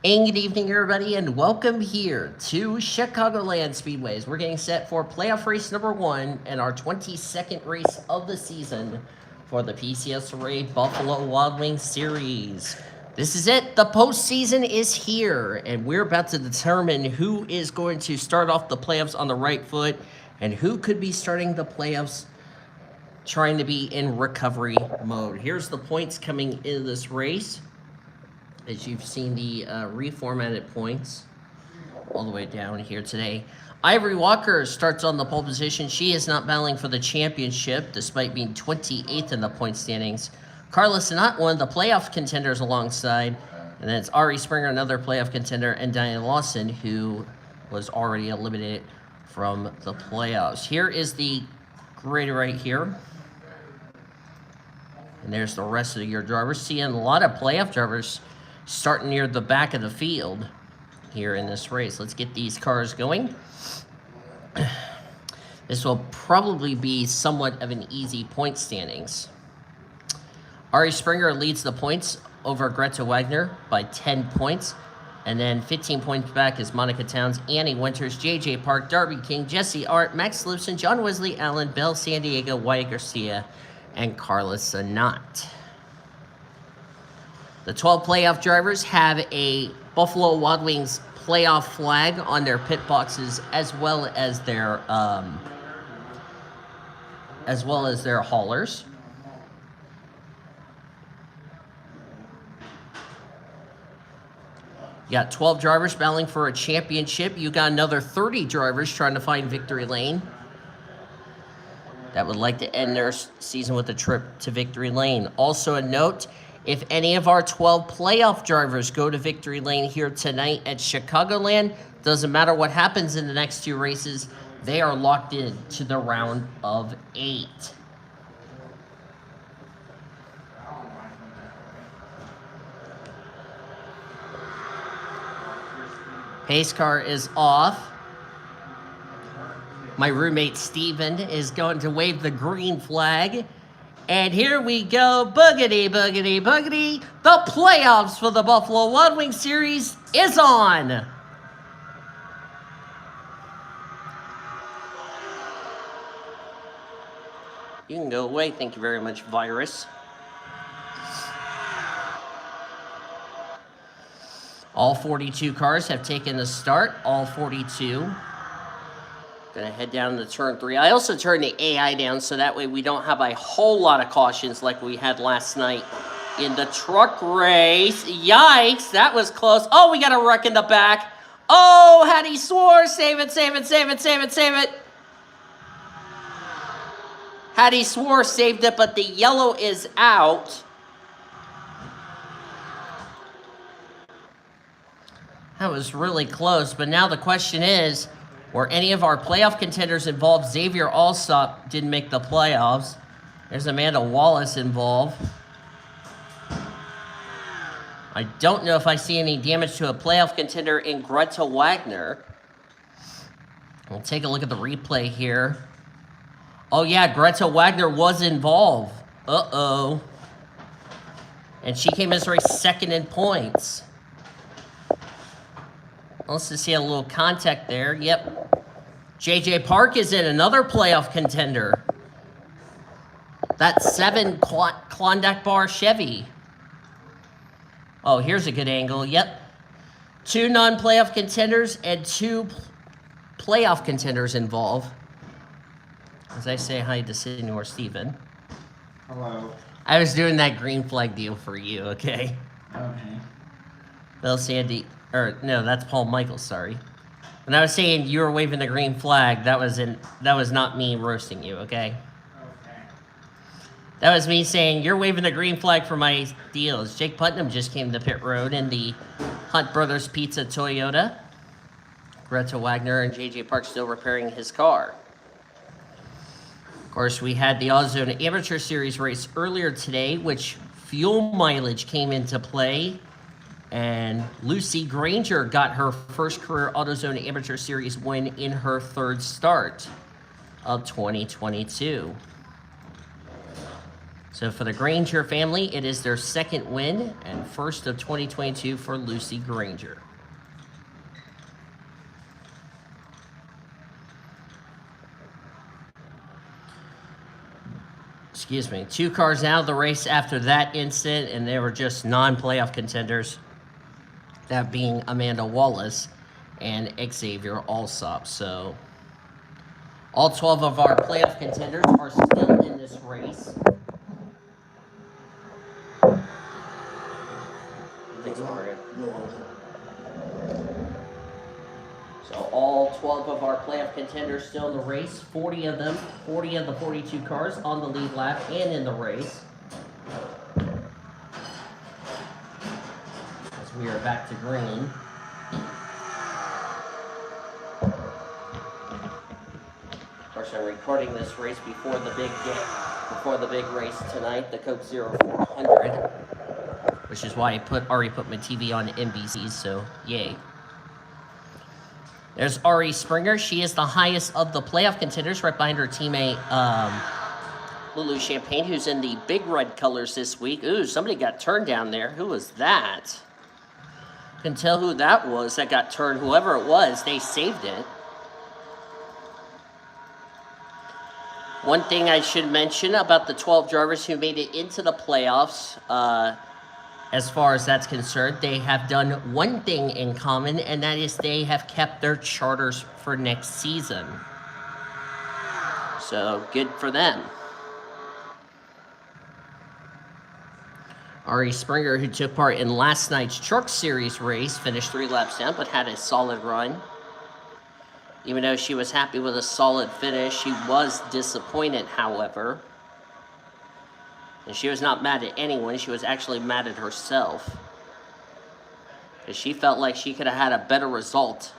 And good evening, everybody, and welcome here to Chicagoland Speedways. We're getting set for playoff race number 1 and our 22nd race of the season for the PCSRA Buffalo Wild Wings Series. This is it. The postseason is here, and we're about to determine who is going to start off the playoffs on the right foot and who could be starting the playoffs trying to be in recovery mode. Here's the points coming into this race. As you've seen the reformatted points all the way down here today. Ivory Walker starts on the pole position. She is not battling for the championship despite being 28th in the point standings. Carla Sinat, one of the playoff contenders alongside. And then it's Ari Springer, another playoff contender, and Diane Lawson, who was already eliminated from the playoffs. Here is the grid right here. And there's the rest of your drivers. Seeing a lot of playoff drivers starting near the back of the field here in this race. Let's get these cars going. This will probably be somewhat of an easy point standings. Ari Springer leads the points over Greta Wagner by 10 points. And then 15 points back is Monica Towns, Annie Winters, JJ Park, Darby King, Jesse Art, Max Lipson, John Wesley Allen, Belle San Diego, Wyatt Garcia, and Carla Sinat. The 12 playoff drivers have a Buffalo Wild Wings playoff flag on their pit boxes, as well as their haulers. You got 12 drivers battling for a championship. You got another 30 drivers trying to find victory lane that would like to end their season with a trip to victory lane. Also a note, if any of our 12 playoff drivers go to victory lane here tonight at Chicagoland, doesn't matter what happens in the next 2 races, they are locked in to the round of 8. Pace car is off. My roommate Steven is going to wave the green flag. And here we go, boogity, boogity, boogity. The playoffs for the Buffalo Wild Wings Series is on. You can go away, thank you very much, virus. All 42 cars have taken the start, all 42. Gonna head down to turn 3. I also turned the AI down so that way we don't have a whole lot of cautions like we had last night in the truck race. Yikes, that was close. Oh, we got a wreck in the back. Oh, Hattie swore. Save it, save it, save it, save it, save it. Hattie swore saved it, but the yellow is out. That was really close, but now the question is, were any of our playoff contenders involved? Xavier Allsop didn't make the playoffs. There's Amanda Wallace involved. I don't know if I see any damage to a playoff contender in Greta Wagner. We'll take a look at the replay here. Oh yeah, Greta Wagner was involved. Uh-oh. And she came as race 2nd in points. Let's just see a little contact there. Yep. JJ Park is in, another playoff contender. That's 7 Klondike Bar Chevy. Oh, here's a good angle. Yep. 2 non-playoff contenders and 2 playoff contenders involved. As I say hi to Senor Steven. Hello. I was doing that green flag deal for you, okay? Okay. Bill Sandy. Or, no, that's Paul Michaels, sorry. When I was saying you were waving the green flag, that was not me roasting you, okay? Okay. That was me saying you're waving the green flag for my deals. Jake Putnam just came to pit road in the Hunt Brothers Pizza Toyota. Greta Wagner and JJ Park still repairing his car. Of course, we had the AutoZone Amateur Series race earlier today, which fuel mileage came into play. And Lucy Granger got her first career AutoZone Amateur Series win in her 3rd start of 2022. So for the Granger family, it is their second win and first of 2022 for Lucy Granger. Excuse me. 2 cars out of the race after that incident, and they were just non-playoff contenders. That being Amanda Wallace and Xavier Alsop. So all 12 of our playoff contenders are still in this race. Thanks, Morgan. So all 12 of our playoff contenders still in the race. 40 of them, 40 of the 42 cars on the lead lap and in the race. As we are back to green. Of course, I'm recording this race before the big race tonight, the Coke 0400, which is why I already put my TV on NBC. So yay. There's Ari Springer. She is the highest of the playoff contenders, right behind her teammate Lulu Champagne, who's in the big red colors this week. Ooh, somebody got turned down there. Who was that? Couldn't tell who that was that got turned. Whoever it was, they saved it. One thing I should mention about the 12 drivers who made it into the playoffs, as far as that's concerned, they have done one thing in common, and that is they have kept their charters for next season. So, good for them. Ari Springer, who took part in last night's Truck Series race, finished 3 laps down, but had a solid run. Even though she was happy with a solid finish, she was disappointed, however. And she was not mad at anyone. She was actually mad at herself. Because she felt like she could have had a better result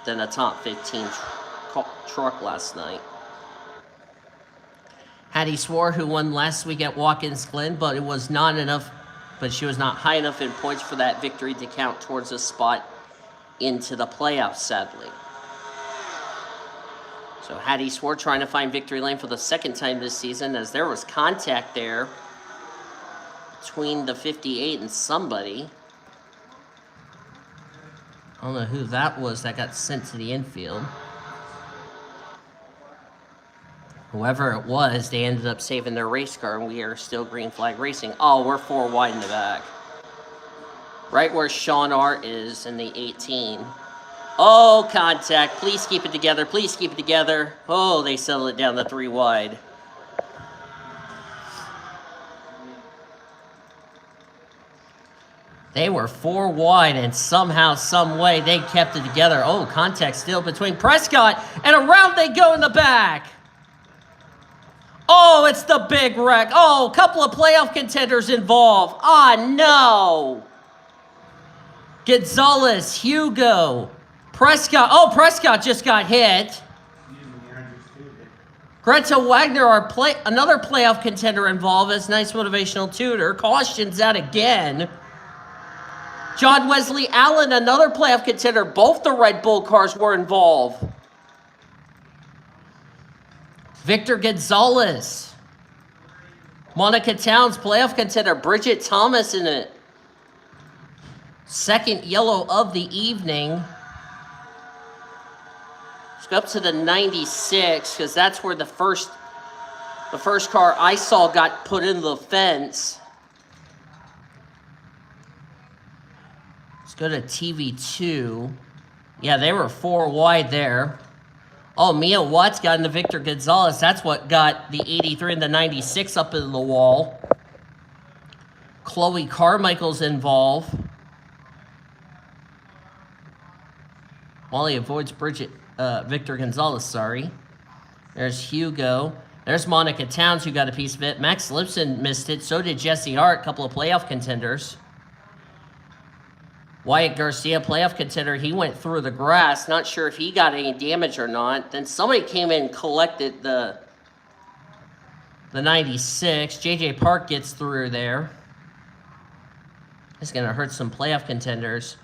than a top 15 truck last night. Hattie Swore, who won last week at Watkins Glen, but it was not enough. But she was not high enough in points for that victory to count towards a spot into the playoffs, sadly. So Hattie Swore trying to find victory lane for the second time this season, as there was contact there between the 58 and somebody. I don't know who that was that got sent to the infield. Whoever it was, they ended up saving their race car, and we are still green flag racing. Oh, we're 4 wide in the back. Right where Sean R. is in the 18. Oh, contact. Please keep it together. Please keep it together. Oh, they settled it down to 3 wide. They were 4 wide, and somehow, some way, they kept it together. Oh, contact still between Prescott, and around they go in the back. Oh, it's the big wreck. Oh, a couple of playoff contenders involved. Ah, no. Gonzalez, Hugo, Prescott. Oh, Prescott just got hit. Greta Wagner, another playoff contender involved as nice motivational tutor. Cautions out again. John Wesley Allen, another playoff contender. Both the Red Bull cars were involved. Victor Gonzalez. Monica Towns, playoff contender. Bridget Thomas in it. Second yellow of the evening. Let's go up to the 96, because that's where the first car I saw got put in the fence. Let's go to TV2. Yeah, they were 4 wide there. Oh, Mia Watts got into Victor Gonzalez. That's what got the 83 and the 96 up into the wall. Chloe Carmichael's involved. Molly avoids Victor Gonzalez, sorry. There's Hugo. There's Monica Towns, who got a piece of it. Max Lipson missed it. So did Jesse Hart, a couple of playoff contenders. Wyatt Garcia, playoff contender, he went through the grass. Not sure if he got any damage or not. Then somebody came in and collected the 96. JJ Park gets through there. It's going to hurt some playoff contenders.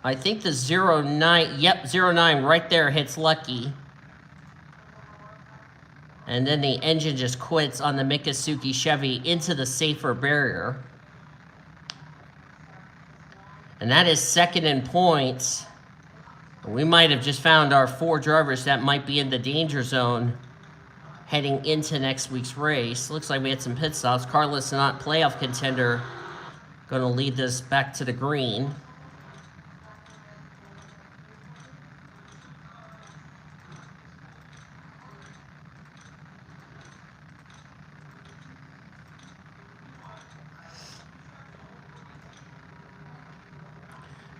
I think the 09, yep, 09 right there hits Lucky. And then the engine just quits on the Mikasuki Chevy into the safer barrier. And that is second in points. We might have just found our 4 drivers that might be in the danger zone heading into next week's race. Looks like we had some pit stops. Carlos, not playoff contender, going to lead this back to the green.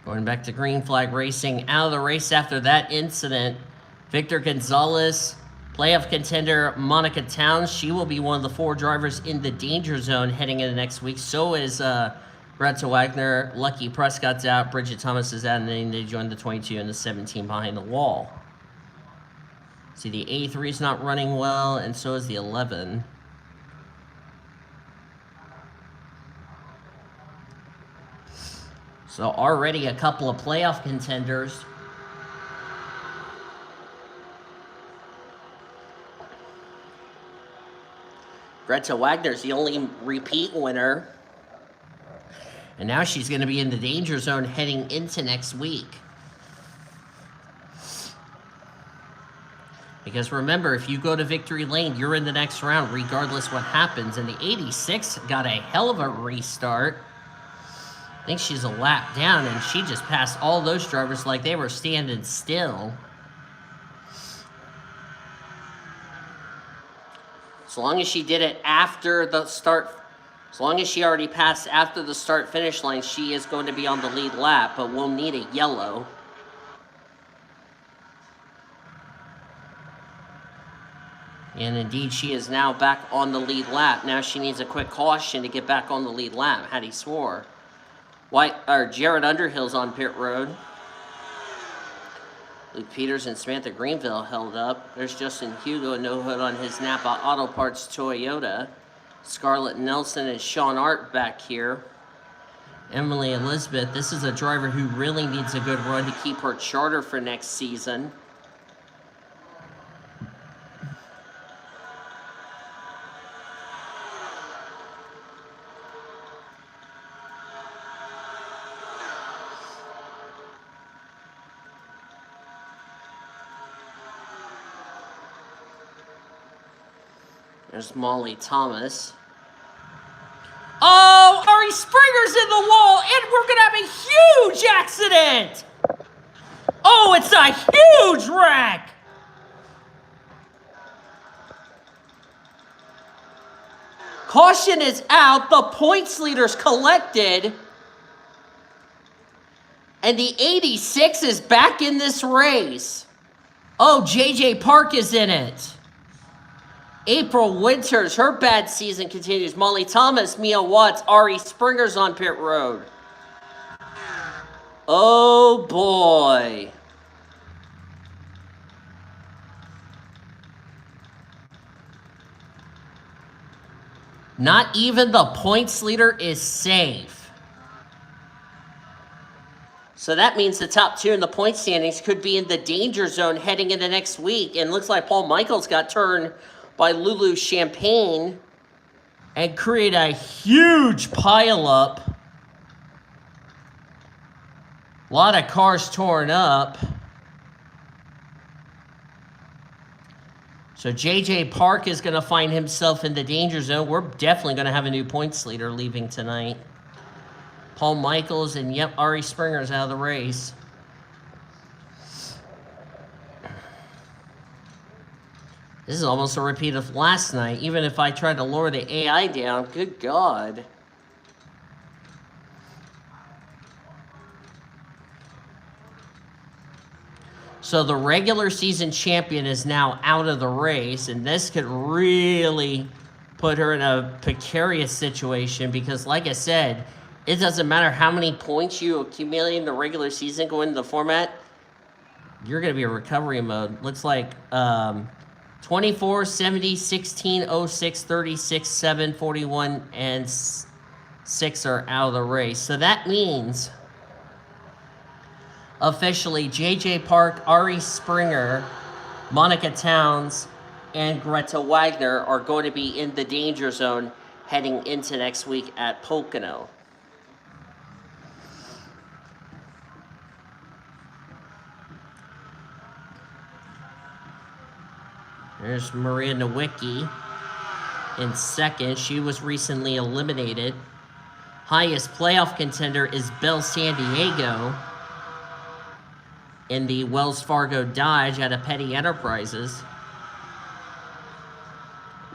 Going back to green flag racing, out of the race after that incident. Victor Gonzalez, playoff contender Monica Towns. She will be one of the 4 drivers in the danger zone heading into next week. So is Greta Wagner. Lucky Prescott's out. Bridget Thomas is out, and then they joined the 22 and the 17 behind the wall. See, the A3 is not running well, and so is the 11. So already a couple of playoff contenders. Greta Wagner's the only repeat winner. And now she's going to be in the danger zone heading into next week. Because remember, if you go to victory lane, you're in the next round regardless what happens. And the 86 got a hell of a restart. I think she's a lap down, and she just passed all those drivers like they were standing still. As long as she did it after the start, as long as she already passed after the start-finish line, she is going to be on the lead lap, but we'll need a yellow. And indeed, she is now back on the lead lap. Now she needs a quick caution to get back on the lead lap, had he swore. Jared Underhill's on pit road. Luke Peters and Samantha Greenville held up. There's Justin Hugo and No Hood on his Napa Auto Parts Toyota. Scarlett Nelson and Sean Art back here. Emily Elizabeth, this is a driver who really needs a good run to keep her charter for next season. There's Molly Thomas. Oh, Ari Springer's in the wall, and we're going to have a huge accident. Oh, it's a huge wreck. Caution is out. The points leader's collected. And the 86 is back in this race. Oh, JJ Park is in it. April Winters, her bad season continues. Molly Thomas, Mia Watts, Ari Springer's on pit road. Oh, boy. Not even the points leader is safe. So that means the top 2 in the point standings could be in the danger zone heading into next week. And looks like Paul Michaels got turned by Lulu Champagne and create a huge pileup. A lot of cars torn up. So JJ Park is going to find himself in the danger zone. We're definitely going to have a new points leader leaving tonight. Paul Michaels and, yep, Ari Springer's out of the race. This is almost a repeat of last night, even if I tried to lower the AI down. Good God. So the regular season champion is now out of the race, and this could really put her in a precarious situation because, like I said, it doesn't matter how many points you accumulate in the regular season going into the format, you're going to be in recovery mode. Looks like 24, 70, 16, 06, 36, 7, 41, and 6 are out of the race. So that means officially JJ Park, Ari Springer, Monica Towns, and Greta Wagner are going to be in the danger zone heading into next week at Pocono. There's Maria Nowicki in second. She was recently eliminated. Highest playoff contender is Bell San Diego in the Wells Fargo Dodge out of Petty Enterprises.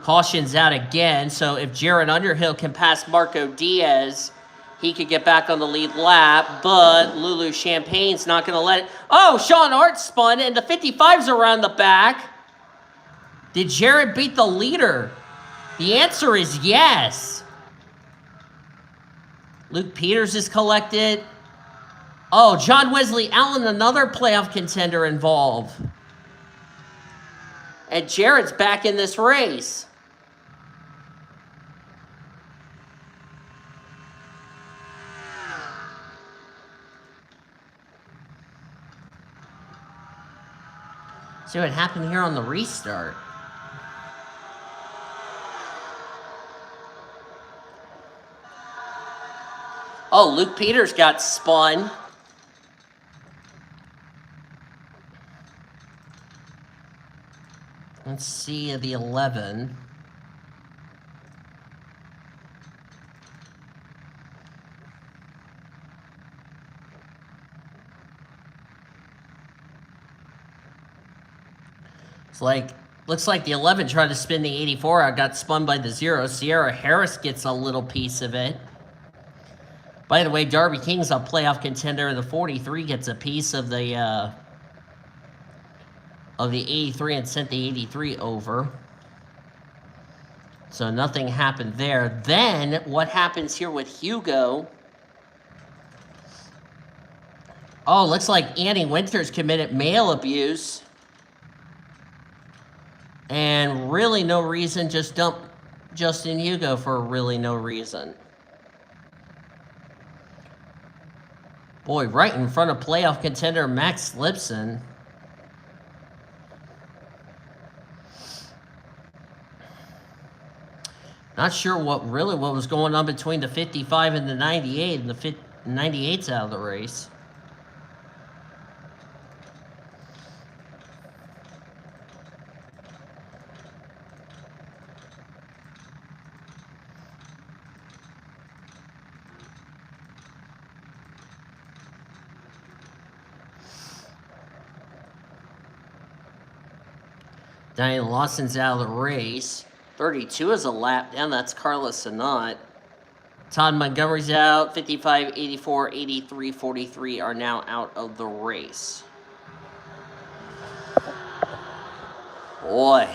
Caution's out again, so if Jared Underhill can pass Marco Diaz, he could get back on the lead lap, but Lulu Champagne's not going to let it. Oh, Sean Hart spun, and the 55's around the back. Did Jared beat the leader? The answer is yes. Luke Peters is collected. Oh, John Wesley Allen, another playoff contender involved. And Jared's back in this race. See what happened here on the restart. Oh, Luke Peters got spun. Let's see the 11. Looks like the 11 tried to spin the 84 out, got spun by the 0. Sierra Harris gets a little piece of it. By the way, Darby King's a playoff contender. The 43 gets a piece of the 83 and sent the 83 over. So nothing happened there. Then what happens here with Hugo? Oh, looks like Annie Winters committed male abuse. And really no reason, just dump Justin Hugo for really no reason. Boy, right in front of playoff contender Max Lipson. Not sure what was going on between the 55 and the 98, and the 98's out of the race. Diane Lawson's out of the race. 32 is a lap down. That's Carla Sanat. Todd Montgomery's out. 55, 84, 83, 43 are now out of the race. Boy.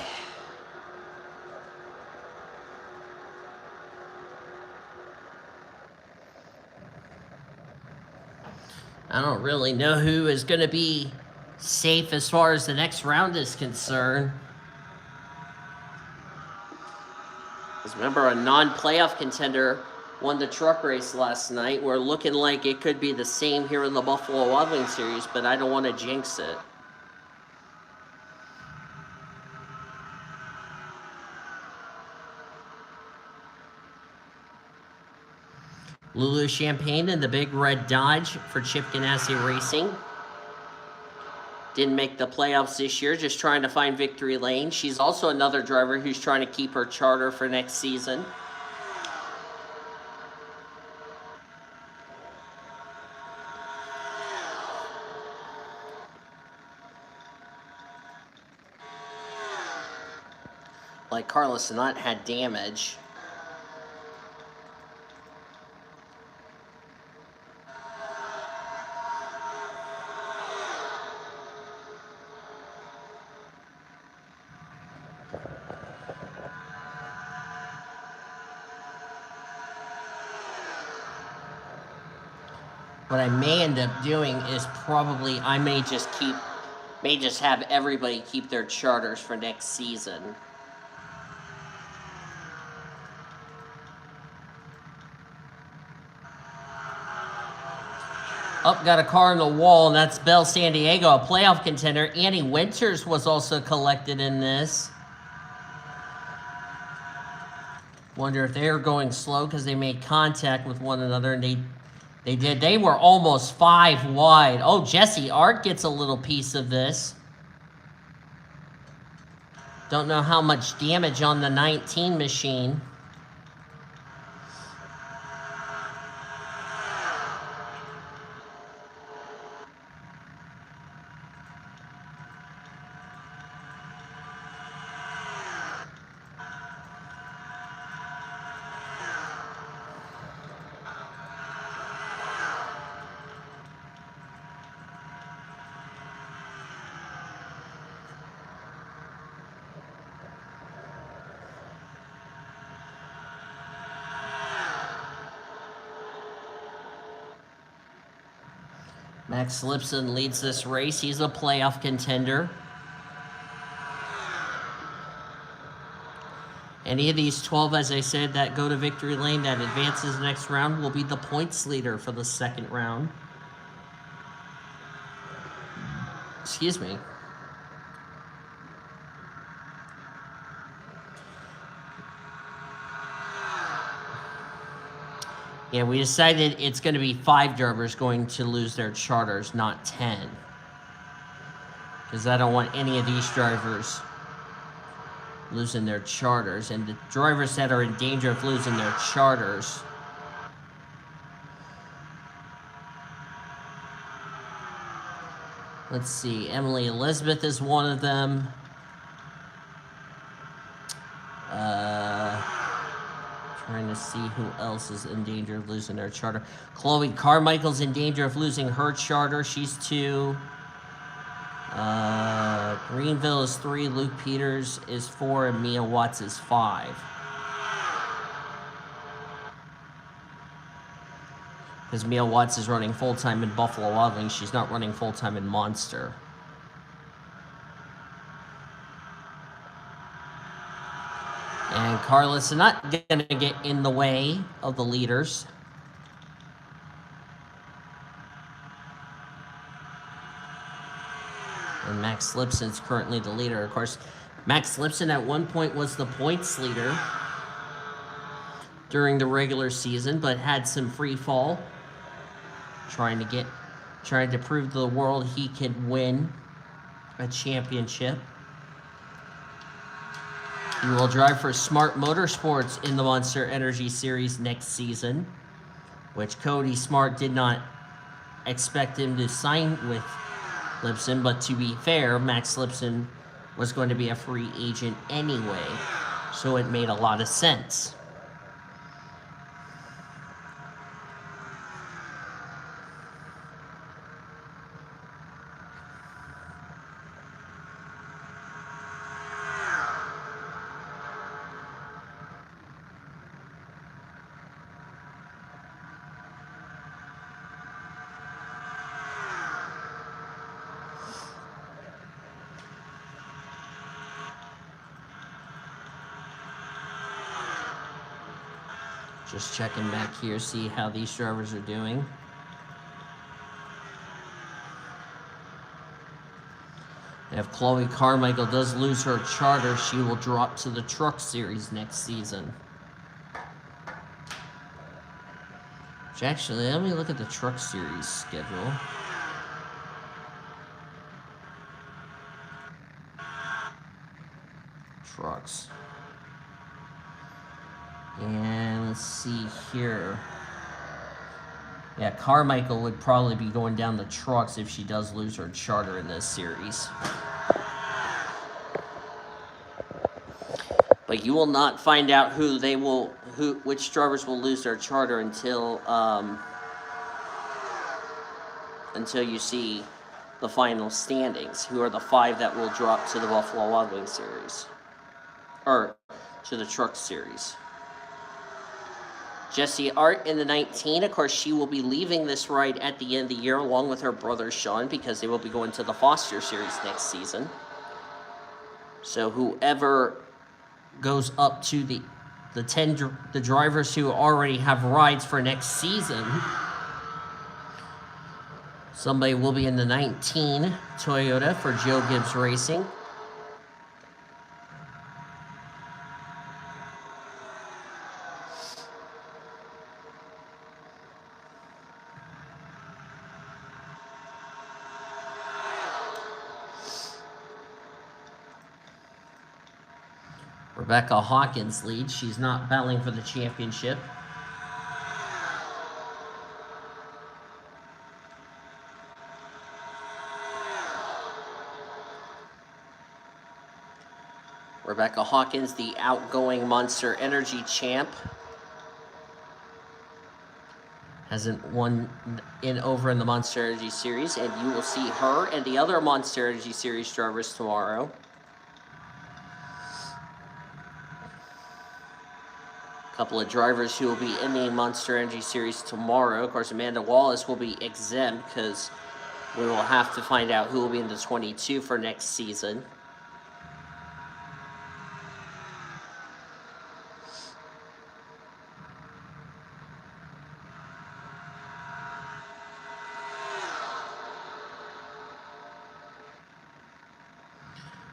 I don't really know who is going to be safe as far as the next round is concerned. Because remember, a non-playoff contender won the truck race last night. We're looking like it could be the same here in the Buffalo Wild Wings series, but I don't want to jinx it. Lulu Champagne in the big red Dodge for Chip Ganassi Racing. Didn't make the playoffs this year, just trying to find victory lane. She's also another driver who's trying to keep her charter for next season. Like Carlos Sanat had damage. What I may end up doing is probably I may just have everybody keep their charters for next season. Up, got a car on the wall, and that's Bell San Diego, a playoff contender. Annie Winters was also collected in this. Wonder if they're going slow because they made contact with one another, and they did. They were almost 5 wide. Oh, Jesse Art gets a little piece of this. Don't know how much damage on the 19 machine. Max Lipson leads this race. He's a playoff contender. Any of these 12, as I said, that go to victory lane, that advances the next round, will be the points leader for the second round. Excuse me. Yeah, we decided it's going to be 5 drivers going to lose their charters, not 10. Because I don't want any of these drivers losing their charters. And the drivers that are in danger of losing their charters, let's see, Emily Elizabeth is one of them. Trying to see who else is in danger of losing their charter. Chloe Carmichael's in danger of losing her charter. She's 2. Greenville is 3. Luke Peters is 4. And Mia Watts is 5. Because Mia Watts is running full-time in Buffalo Wild Wings. She's not running full-time in Monster. And Carlos is not going to get in the way of the leaders. And Max Lipson's currently the leader. Of course, Max Lipson at one point was the points leader during the regular season, but had some free fall. Trying to prove to the world he could win a championship. He will drive for Smart Motorsports in the Monster Energy Series next season, which Cody Smart did not expect him to sign with Lipson, but to be fair, Max Lipson was going to be a free agent anyway, so it made a lot of sense. Just checking back here, see how these drivers are doing. If Chloe Carmichael does lose her charter, she will drop to the Truck Series next season. Which actually, let me look at the Truck Series schedule. Trucks. And let's see here. Yeah, Carmichael would probably be going down the trucks if she does lose her charter in this series. But you will not find out which drivers will lose their charter until you see the final standings. Who are the 5 that will drop to the Buffalo Wild Wings series, or to the Truck Series? Jessie Art in the 19, of course, she will be leaving this ride at the end of the year along with her brother Sean, because they will be going to the Foster Series next season. So whoever goes up to the drivers who already have rides for next season, somebody will be in the 19 Toyota for Joe Gibbs Racing. Rebecca Hawkins leads. She's not battling for the championship. Rebecca Hawkins, the outgoing Monster Energy champ, hasn't won over in the Monster Energy Series, and you will see her and the other Monster Energy Series drivers tomorrow. A couple of drivers who will be in the Monster Energy Series tomorrow. Of course, Amanda Wallace will be exempt because we will have to find out who will be in the 22 for next season.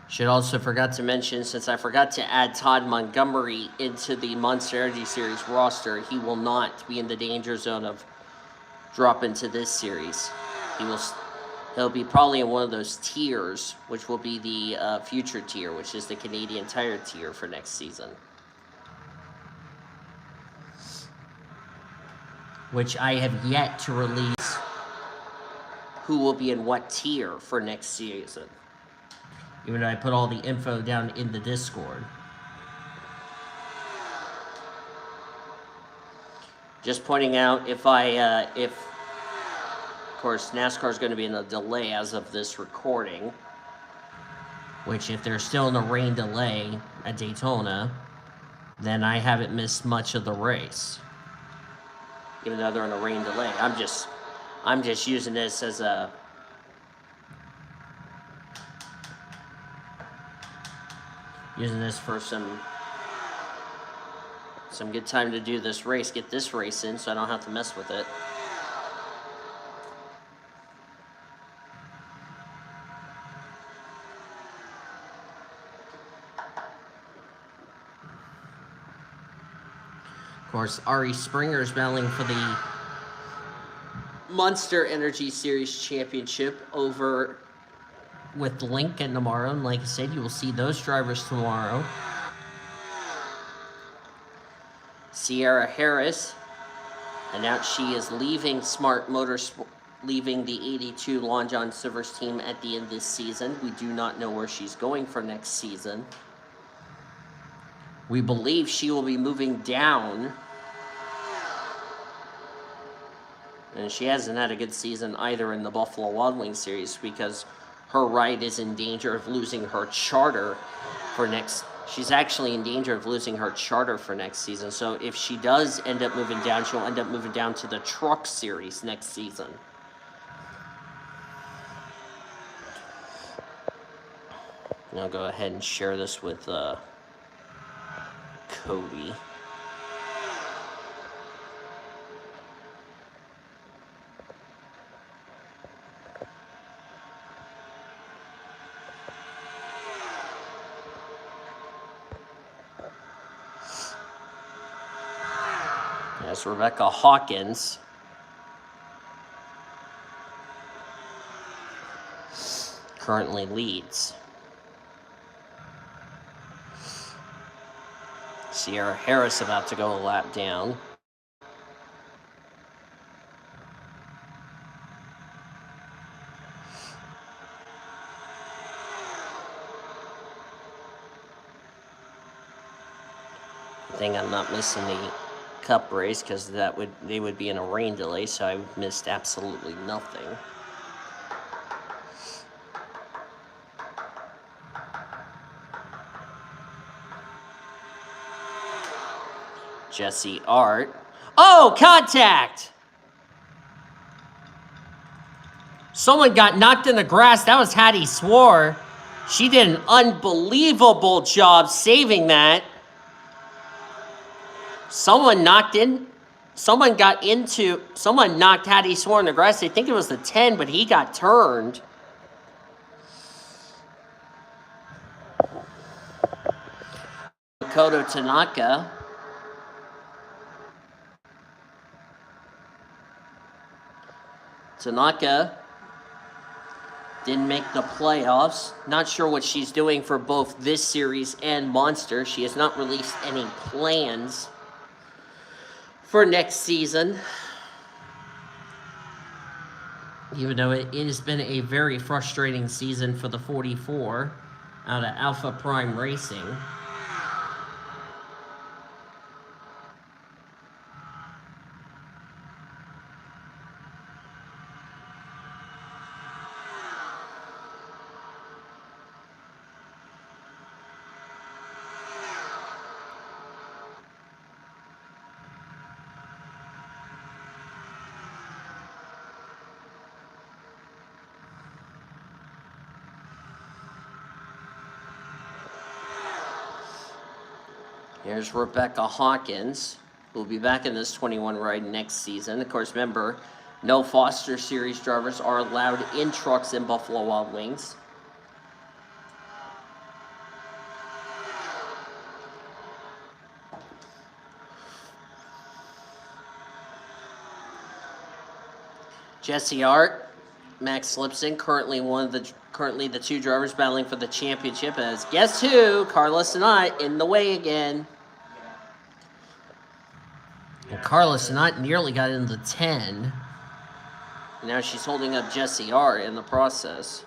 Should also forgot to mention, since I forgot to add Todd Montgomery into the Monster Energy Series roster, he will not be in the danger zone of drop into this series. He'll be probably in one of those tiers, which will be the future tier, which is the Canadian Tire tier for next season. Which I have yet to release who will be in what tier for next season. Even though I put all the info down in the Discord. Just pointing out, of course, NASCAR is going to be in a delay as of this recording. Which, if they're still in a rain delay at Daytona, then I haven't missed much of the race. Even though they're in a rain delay, I'm just using this as a for some good time to do this race, get this race in so I don't have to mess with it. Of course, Ari Springer is battling for the Monster Energy Series Championship over with Lincoln tomorrow, and like I said, you will see those drivers tomorrow. Sierra Harris announced she is leaving Smart Motorsport, leaving the 82 Long John Silver's team at the end of this season. We do not know where she's going for next season. We believe she will be moving down. And she hasn't had a good season either in the Buffalo Wild Wings series because her ride is in danger of losing her charter for next. She's actually in danger of losing her charter for next season. So if she does end up moving down, she'll end up moving down to the Truck Series next season. And I'll go ahead and share this with Cody. As Rebecca Hawkins currently leads. Sierra Harris about to go a lap down. I think I'm not missing the Cup race because they would be in a rain delay, so I missed absolutely nothing. Jesse Art. Oh, contact! Someone got knocked in the grass. That was Hattie Swore. She did an unbelievable job saving that. Someone knocked Hattie Swore in the grass. I think it was the 10, but he got turned. Makoto Tanaka. Tanaka Didn't make the playoffs. Not sure what she's doing for both this series and Monster. She has not released any plans for next season. Even though it has been a very frustrating season for the 44 out of Alpha Prime Racing. Here's Rebecca Hawkins, who will be back in this 21 ride next season. Of course, remember, no Foster Series drivers are allowed in trucks in Buffalo Wild Wings. Jesse Art, Max Lipson, currently the two drivers battling for the championship. As guess who? Carla Sinat in the way again. And Carla Sinat nearly got into the 10. Now she's holding up Jesse Art in the process.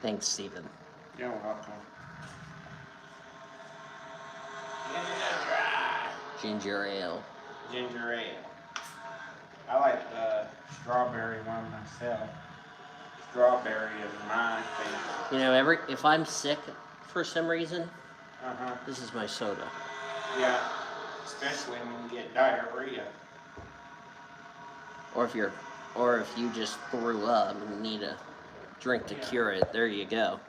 Thanks, Stephen. You're welcome. Ginger ale. Ginger ale. I like the strawberry one myself. Strawberry is my favorite. You know, if I'm sick for some reason, This is my soda. Yeah, especially when you get diarrhea. Or if you just threw up and need a drink to cure it, there you go.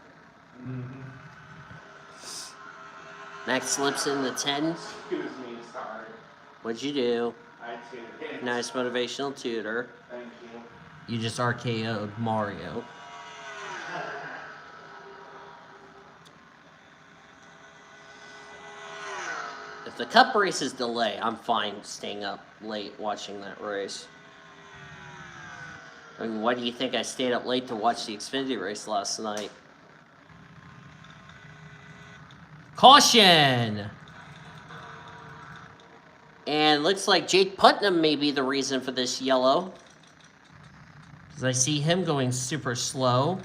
Max slips in the 10. Excuse me, sorry. What'd you do? I too. Nice motivational tutor. Thank you. You just RKO'd Mario. If the Cup races delay, I'm fine staying up late watching that race. I mean, why do you think I stayed up late to watch the Xfinity race last night? Caution! And looks like Jake Putnam may be the reason for this yellow. Because I see him going super slow.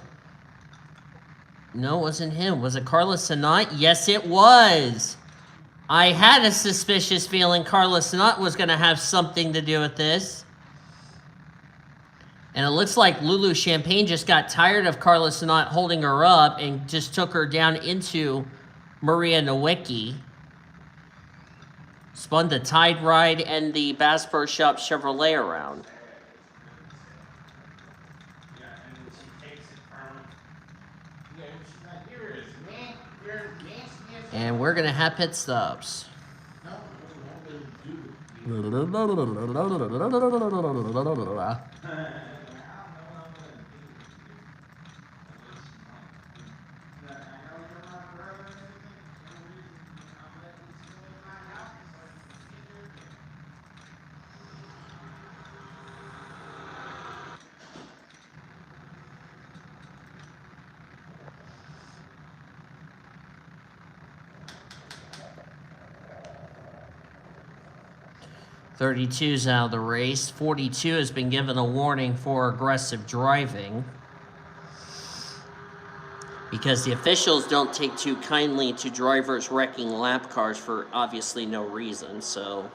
No, it wasn't him. Was it Carlos Sinat? Yes, it was. I had a suspicious feeling Carlos Sinat was going to have something to do with this. And it looks like Lulu Champagne just got tired of Carlos Sinat holding her up and just took her down into Maria Nowicki. Spun the Tide Ride and the Bass Pro Shop Chevrolet around. And we're going to have pit stops. .32's out of the race. 42 has been given a warning for aggressive driving because the officials don't take too kindly to drivers wrecking lap cars for obviously no reason. So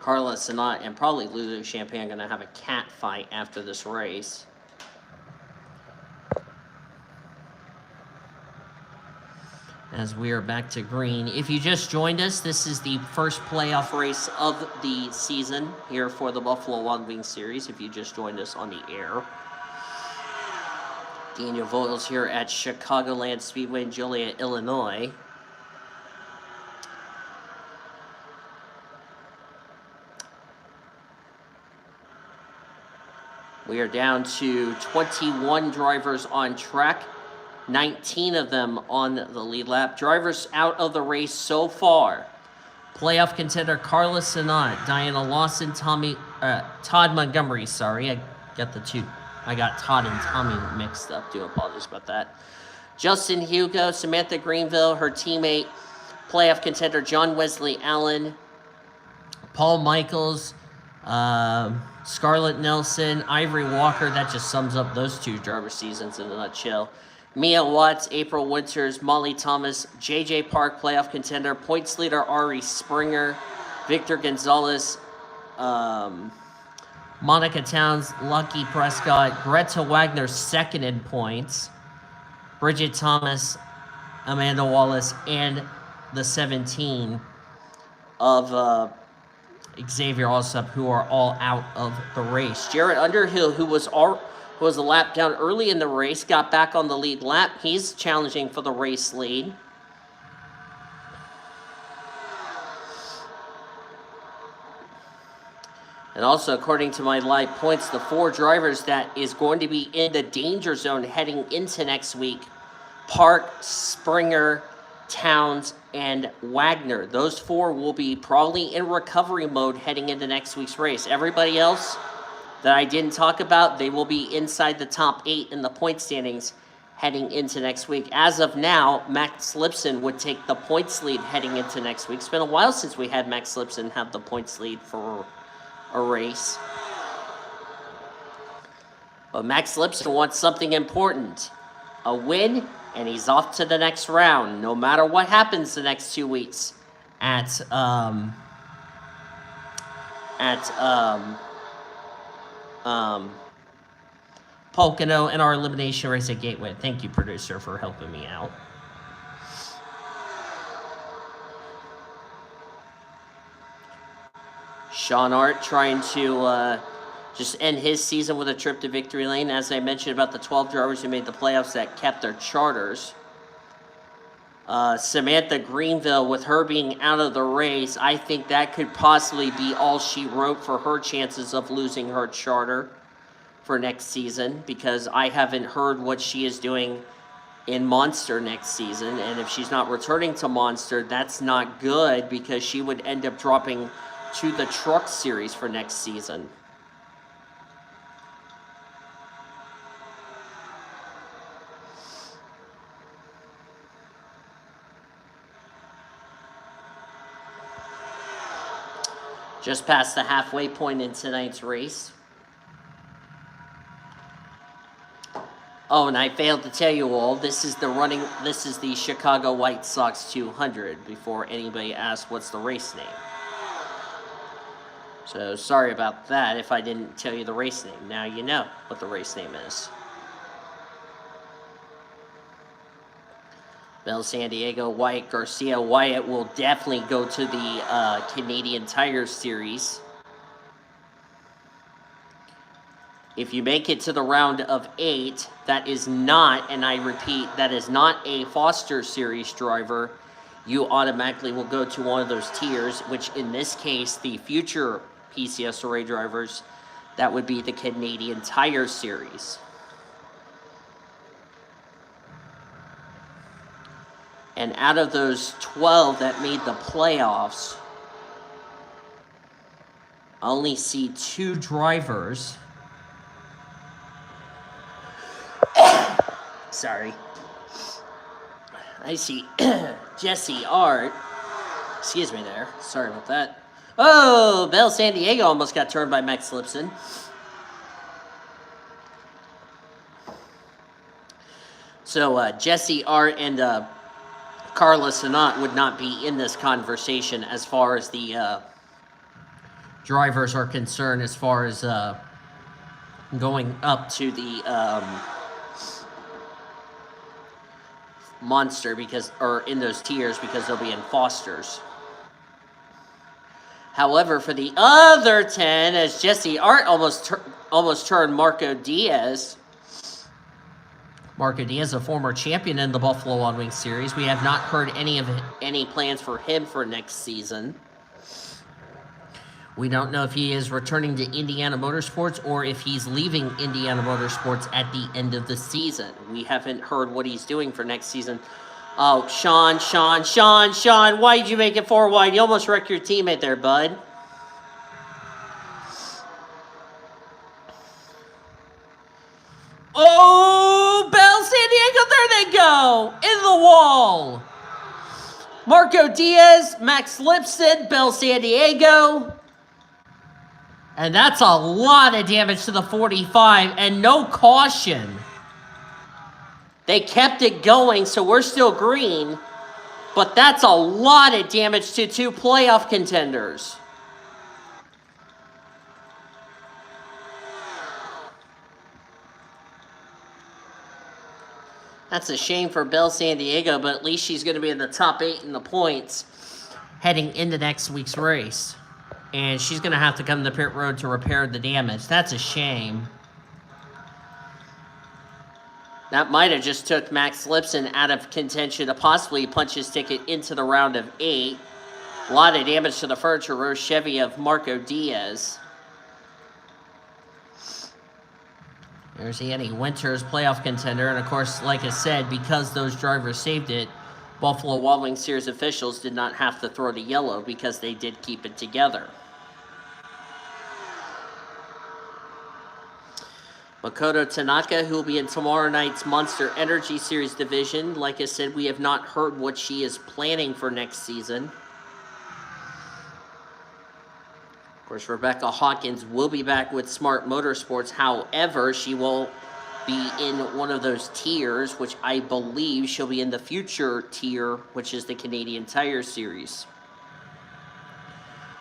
Carla Sinat and probably Lulu Champagne are going to have a cat fight after this race. As we are back to green. If you just joined us, this is the first playoff race of the season here for the Buffalo Wild Wings Series, if you just joined us on the air. Daniel Vogel's here at Chicagoland Speedway in Joliet, Illinois. We are down to 21 drivers on track 19 of them on the lead lap. Drivers out of the race so far. Playoff contender Carla Sinat, Diana Lawson, Todd Montgomery, sorry. I got Todd and Tommy mixed up. Do apologize about that. Justin Hugo, Samantha Greenville, her teammate, playoff contender John Wesley Allen, Paul Michaels, Scarlett Nelson, Ivory Walker. That just sums up those two driver seasons in a nutshell. Mia Watts, April Winters, Molly Thomas, JJ Park, playoff contender, points leader Ari Springer, Victor Gonzalez, Monica Towns, Lucky Prescott, Greta Wagner second in points, Bridget Thomas, Amanda Wallace, and the 17 of Xavier Allsup, who are all out of the race. Jared Underhill, who was a lap down early in the race, got back on the lead lap. He's challenging for the race lead. And also, according to my live points, the 4 drivers that is going to be in the danger zone heading into next week, Park, Springer, Towns, and Wagner. Those 4 will be probably in recovery mode heading into next week's race. Everybody else that I didn't talk about, they will be inside the top 8 in the point standings heading into next week. As of now, Max Lipson would take the points lead heading into next week. It's been a while since we had Max Lipson have the points lead for a race. But Max Lipson wants something important, a win, and he's off to the next round, no matter what happens the next 2 weeks at Pocono and our elimination race at Gateway. Thank you, producer, for helping me out. Sean Art trying to just end his season with a trip to victory lane. As I mentioned about the 12 drivers who made the playoffs that kept their charters. Samantha Greenville, with her being out of the race, I think that could possibly be all she wrote for her chances of losing her charter for next season, because I haven't heard what she is doing in Monster next season. And if she's not returning to Monster, that's not good, because she would end up dropping to the Truck Series for next season. Just past the halfway point in tonight's race. Oh, and I failed to tell you all, this is the Chicago White Sox 200, before anybody asks what's the race name. So sorry about that if I didn't tell you the race name. Now you know what the race name is. Bell San Diego, Wyatt Garcia. Wyatt will definitely go to the Canadian Tire Series. If you make it to the round of 8, that is not, and I repeat, that is not a Foster Series driver. You automatically will go to one of those tiers, which in this case, the future PCSRA drivers, that would be the Canadian Tire Series. And out of those 12 that made the playoffs, I only see 2 drivers. Sorry. I see Jesse Art. Excuse me there. Sorry about that. Oh, Bell San Diego almost got turned by Max Lipson. So Jesse Art and Carla Sinat would not be in this conversation as far as the drivers are concerned, as far as going up to the Monster, or in those tiers, because they'll be in Fosters. However, for the other 10, as Jesse Art almost turned Marco Diaz. Marco Diaz, a former champion in the Buffalo Wild Wings Series. We have not heard any plans for him for next season. We don't know if he is returning to Indiana Motorsports or if he's leaving Indiana Motorsports at the end of the season. We haven't heard what he's doing for next season. Oh, Sean, why did you make it 4 wide? You almost wrecked your teammate there, bud. Oh, Bell San Diego, there they go! In the wall! Marco Diaz, Max Lipson, Bell San Diego. And that's a lot of damage to the 45 and no caution. They kept it going, so we're still green. But that's a lot of damage to 2 playoff contenders. That's a shame for Bell San Diego, but at least she's going to be in the top 8 in the points heading into next week's race. And she's going to have to come to pit road to repair the damage. That's a shame. That might have just took Max Lipson out of contention to possibly punch his ticket into the round of 8. A lot of damage to the Furniture Row Chevy of Marco Diaz. There's Annie Winters, playoff contender. And of course, like I said, because those drivers saved it, Buffalo Wild Wings Series officials did not have to throw the yellow because they did keep it together. Makoto Tanaka, who will be in tomorrow night's Monster Energy Series division. Like I said, we have not heard what she is planning for next season. Of course, Rebecca Hawkins will be back with Smart Motorsports. However, she will be in one of those tiers, which I believe she'll be in the future tier, which is the Canadian Tire Series.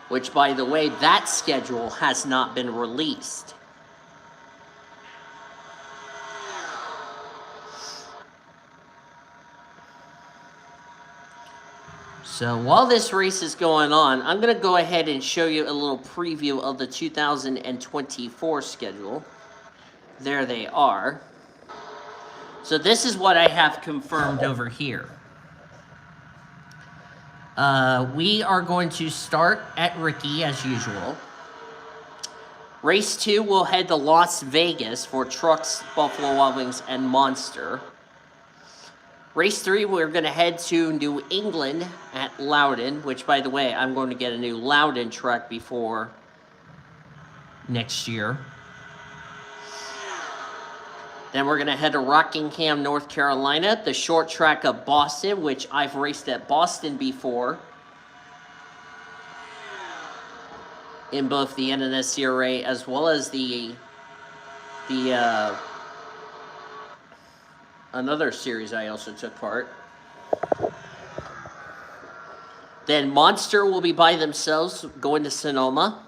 Which, by the way, that schedule has not been released. So while this race is going on, I'm going to go ahead and show you a little preview of the 2024 schedule. There they are. So this is what I have confirmed over here. We are going to start at Ricky as usual. Race 2 will head to Las Vegas for Trucks, Buffalo Wild Wings, and Monster. Race 3, we're going to head to New England at Loudon, which, by the way, I'm going to get a new Loudon truck before next year. Then we're going to head to Rockingham, North Carolina, the short track of Boston, which I've raced at Boston before in both the NSCRA as well as the another series I also took part. Then Monster will be by themselves going to Sonoma.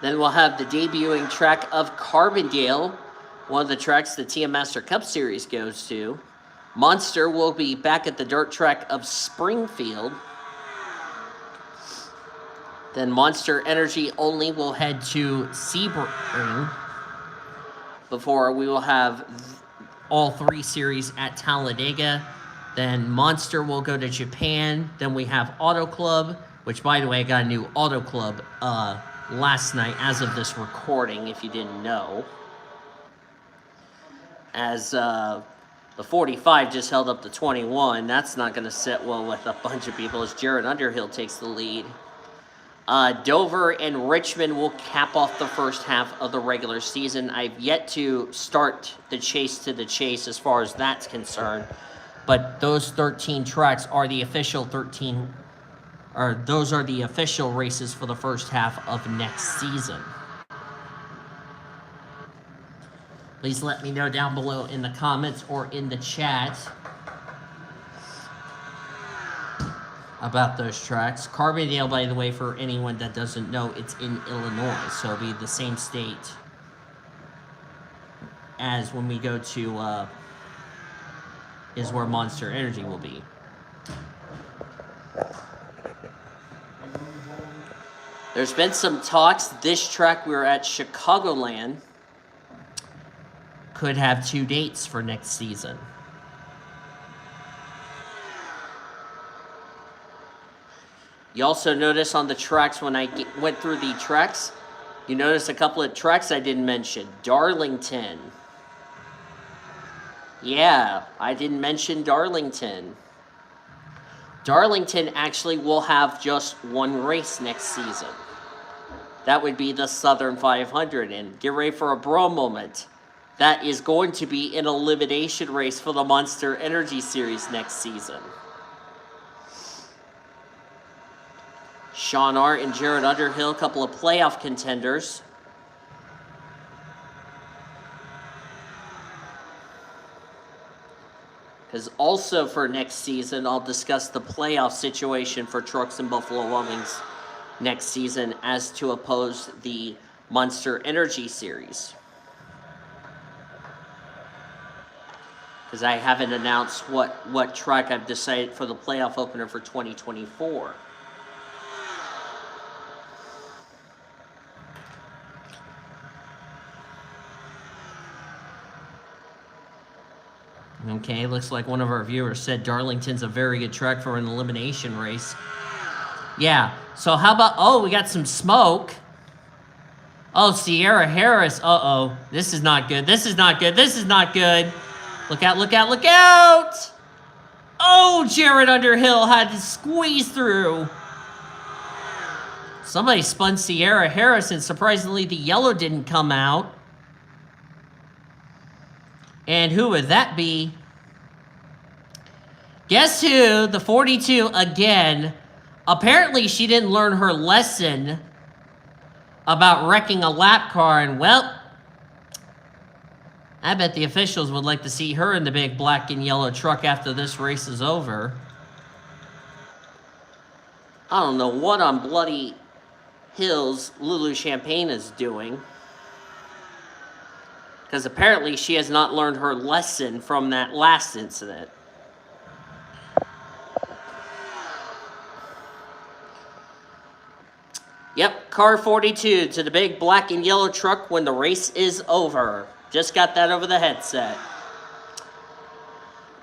Then we'll have the debuting track of Carbondale, one of the tracks the TM Master Cup Series goes to. Monster will be back at the dirt track of Springfield. Then Monster Energy only will head to Sebring before we will have all 3 series at Talladega. Then Monster will go to Japan. Then we have Auto Club, which, by the way, I got a new Auto Club last night as of this recording, if you didn't know. As the 45 just held up to 21. That's not going to sit well with a bunch of people as Jared Underhill takes the lead. Dover and Richmond will cap off the first half of the regular season. I've yet to start the chase to the chase as far as that's concerned. But those 13 tracks are the official 13, or those are the official races for the first half of next season. Please let me know down below in the comments or in the chat about those tracks. Carbondale, by the way, for anyone that doesn't know, it's in Illinois, so it'll be the same state as when we go to, is where Monster Energy will be. There's been some talks. This track, we were at Chicagoland, could have 2 dates for next season. You also notice on the tracks, when I went through the tracks, you notice a couple of tracks I didn't mention. Darlington. Yeah, I didn't mention Darlington. Darlington actually will have just one race next season. That would be the Southern 500. And get ready for a bro moment. That is going to be an elimination race for the Monster Energy Series next season. Sean Art and Jared Underhill, a couple of playoff contenders. Because also for next season, I'll discuss the playoff situation for Trucks and Buffalo Wild Wings next season as to oppose the Monster Energy Series. Because I haven't announced what track I've decided for the playoff opener for 2024. Okay, looks like one of our viewers said Darlington's a very good track for an elimination race. Yeah, so how about, oh, we got some smoke. Oh, Sierra Harris, uh-oh. This is not good, this is not good, this is not good. Look out, look out, look out! Oh, Jared Underhill had to squeeze through. Somebody spun Sierra Harris, and surprisingly the yellow didn't come out. And who would that be? Guess who? The 42 again. Apparently she didn't learn her lesson about wrecking a lap car, and well, I bet the officials would like to see her in the big black and yellow truck after this race is over. I don't know what on bloody Hills Lulu Champagne is doing. Because apparently she has not learned her lesson from that last incident. Yep, car 42 to the big black and yellow truck when the race is over. Just got that over the headset.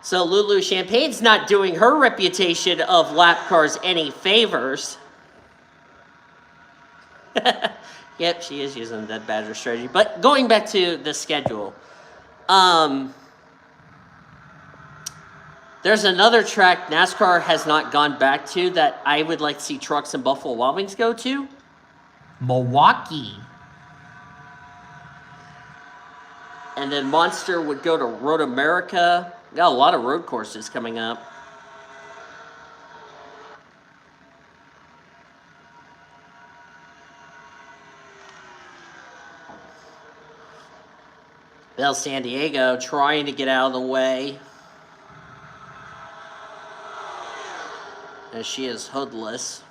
So Lulu Champagne's not doing her reputation of lap cars any favors. Yep, she is using the Dead Badger strategy. But going back to the schedule. There's another track NASCAR has not gone back to that I would like to see Trucks and Buffalo Wild Wings go to. Milwaukee. And then Monster would go to Road America. Got a lot of road courses coming up. Bell San Diego trying to get out of the way. As she is hoodless.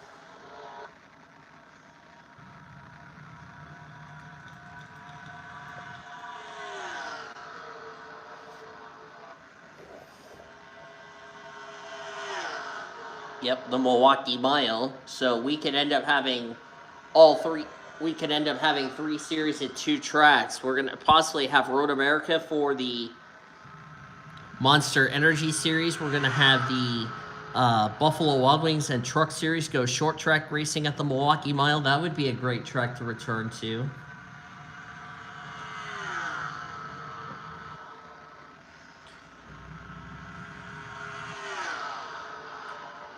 Yep, the Milwaukee Mile. So we could end up having all three. We could end up having 3 series at 2 tracks. We're going to possibly have Road America for the Monster Energy Series. We're going to have the Buffalo Wild Wings and Truck Series go short track racing at the Milwaukee Mile. That would be a great track to return to.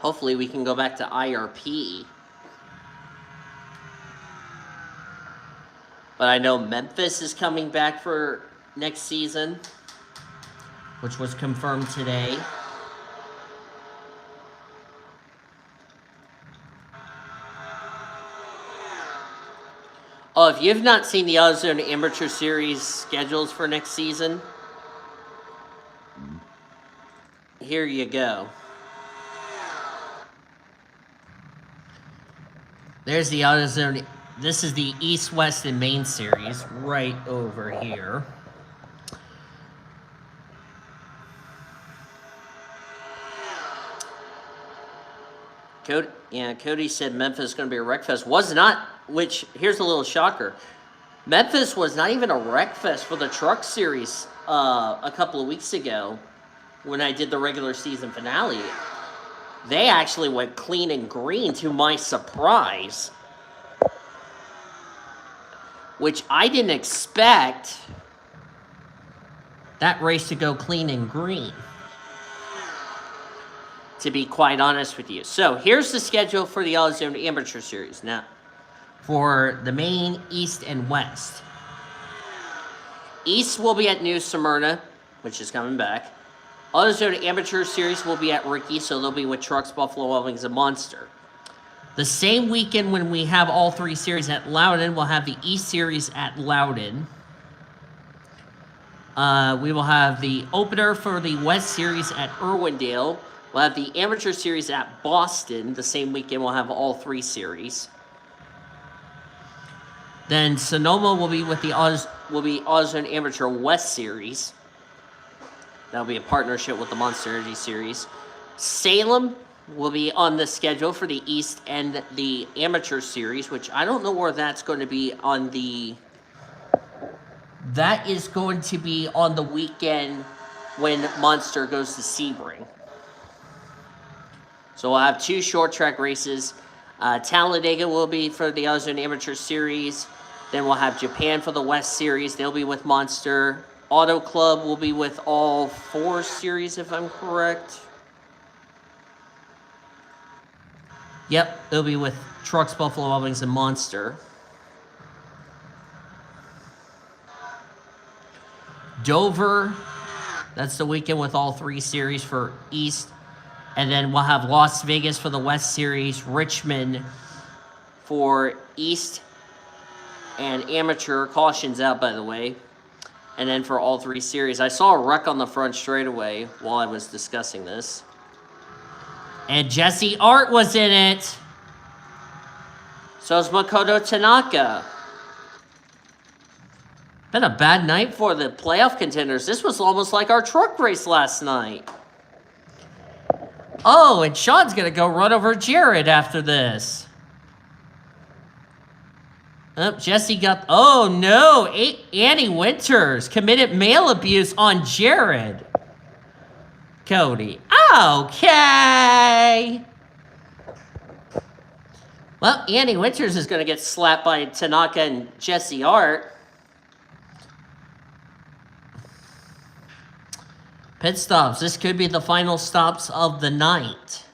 Hopefully we can go back to IRP. But I know Memphis is coming back for next season, which was confirmed today. Oh, if you've not seen the AutoZone Amateur Series schedules for next season, here you go. There's the AutoZone. This is the East, West, and Main Series right over here. Cody said Memphis is going to be a wreck fest. Was not, which, here's a little shocker. Memphis was not even a wreck fest for the Truck Series a couple of weeks ago when I did the regular season finale. They actually went clean and green to my surprise, which I didn't expect that race to go clean and green, to be quite honest with you. So here's the schedule for the AutoZone Amateur Series. Now, for the main East and West. East will be at New Smyrna, which is coming back. AutoZone Amateur Series will be at Ricky, so they'll be with Trucks, Buffalo Wild Wings, and Monster. The same weekend when we have all three series at Loudon, we'll have the East Series at Loudon. We will have the opener for the West Series at Irwindale. We'll have the Amateur Series at Boston. The same weekend we'll have all three series. Then Sonoma will be with the AutoZone Amateur West Series. That'll be a partnership with the Monster Energy Series. Salem will be on the schedule for the East and the Amateur Series, which I don't know where that's going to be on the... That is going to be on the weekend when Monster goes to Sebring. So we'll have two short track races. Talladega will be for the AutoZone Amateur Series. Then we'll have Japan for the West Series. They'll be with Monster. Auto Club will be with all four series, if I'm correct. Yep, they'll be with Trucks, Buffalo Wild Wings, and Monster. Dover, that's the weekend with all three series for East. And then we'll have Las Vegas for the West Series, Richmond for East and Amateur. Caution's out, by the way. And then for all three series. I saw a wreck on the front straightaway while I was discussing this. And Jesse Art was in it. So is Makoto Tanaka. Been a bad night for the playoff contenders. This was almost like our truck race last night. Oh, and Sean's going to go run over Jared after this. Oh, Jesse got... Oh, no. Annie Winters committed male abuse on Jared. Cody. Okay. Well, Annie Winters is going to get slapped by Tanaka and Jesse Art. Pit stops. This could be the final stops of the night.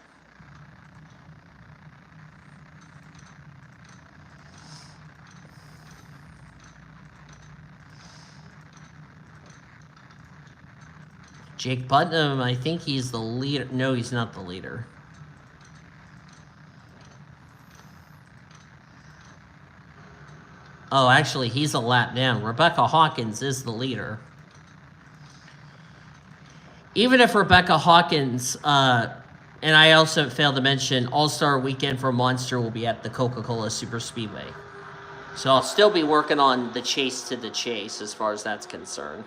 Jake Putnam, I think he's the leader. No, he's not the leader. Oh, actually, he's a lap down. Rebecca Hawkins is the leader. Even if Rebecca Hawkins, and I also failed to mention, All-Star Weekend for Monster will be at the Coca-Cola Super Speedway. So I'll still be working on the chase to the chase as far as that's concerned.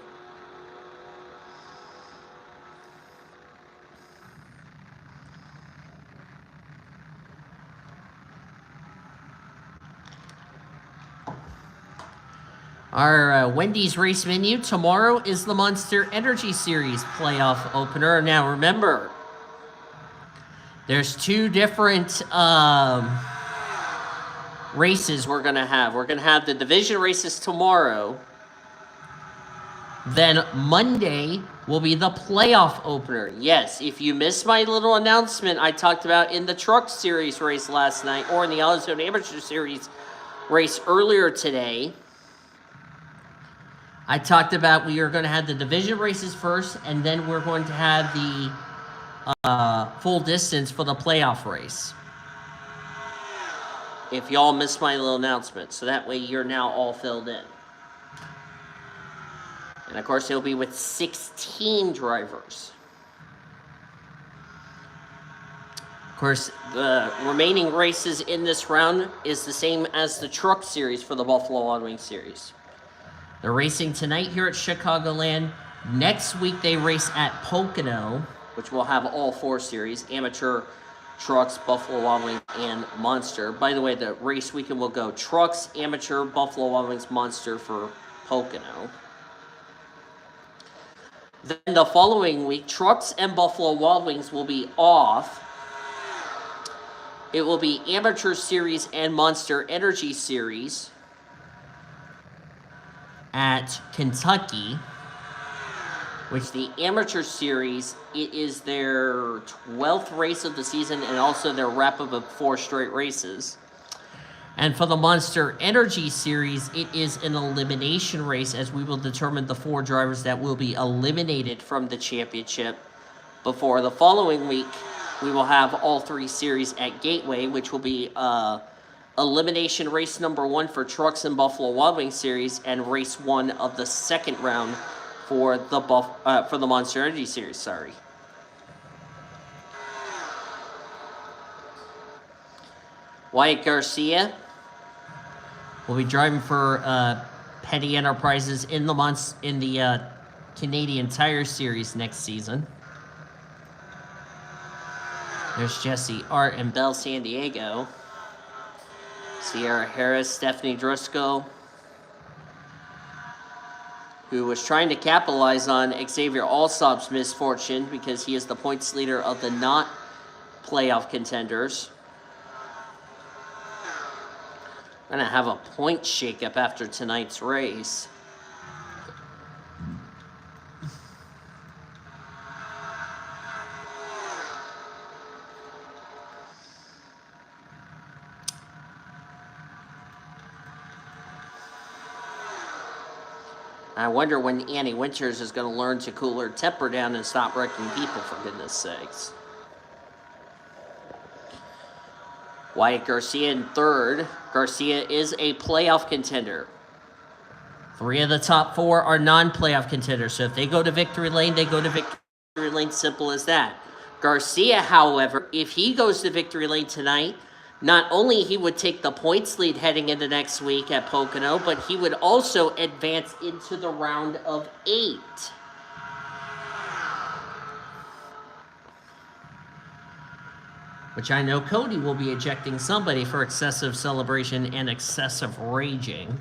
Our Wendy's race menu tomorrow is the Monster Energy Series playoff opener. Now remember, there's two different races we're going to have. We're going to have the division races tomorrow. Then Monday will be the playoff opener. Yes, if you missed my little announcement I talked about in the Truck Series race last night or in the AutoZone Amateur Series race earlier today, I talked about we are going to have the division races first, and then we're going to have the full distance for the playoff race. If y'all missed my little announcement. So that way you're now all filled in. And of course, it'll be with 16 drivers. Of course, the remaining races in this round is the same as the Truck Series for the Buffalo Wild Wings Series. They're racing tonight here at Chicagoland. Next week, they race at Pocono, which will have all four series, Amateur, Trucks, Buffalo Wild Wings, and Monster. By the way, the race weekend will go Trucks, Amateur, Buffalo Wild Wings, Monster for Pocono. Then the following week, Trucks and Buffalo Wild Wings will be off. It will be Amateur Series and Monster Energy Series at Kentucky, which the Amateur Series, it is their 12th race of the season and also their wrap-up of 4 straight races. And for the Monster Energy Series, it is an elimination race, as we will determine the 4 drivers that will be eliminated from the championship. Before the following week, we will have all 3 series at Gateway, which will be elimination race number 1 for Trucks and Buffalo Wild Wings Series, and race 1 of the second round for the Monster Energy Series. Sorry. Wyatt Garcia will be driving for Petty Enterprises in the Canadian Tire Series next season. There's Jesse Art and Bell San Diego. Sierra Harris, Stephanie Driscoll, who was trying to capitalize on Xavier Alsop's misfortune because he is the points leader of the not playoff contenders. We're going to have a point shakeup after tonight's race. I wonder when Annie Winters is going to learn to cool her temper down and stop wrecking people, for goodness sakes. Wyatt Garcia in third. Garcia is a playoff contender. 3 of the top 4 are non-playoff contenders. So if they go to victory lane, they go to victory lane. Simple as that. Garcia, however, if he goes to victory lane tonight, not only he would take the points lead heading into next week at Pocono, but he would also advance into the round of 8. Which I know Cody will be ejecting somebody for excessive celebration and excessive raging.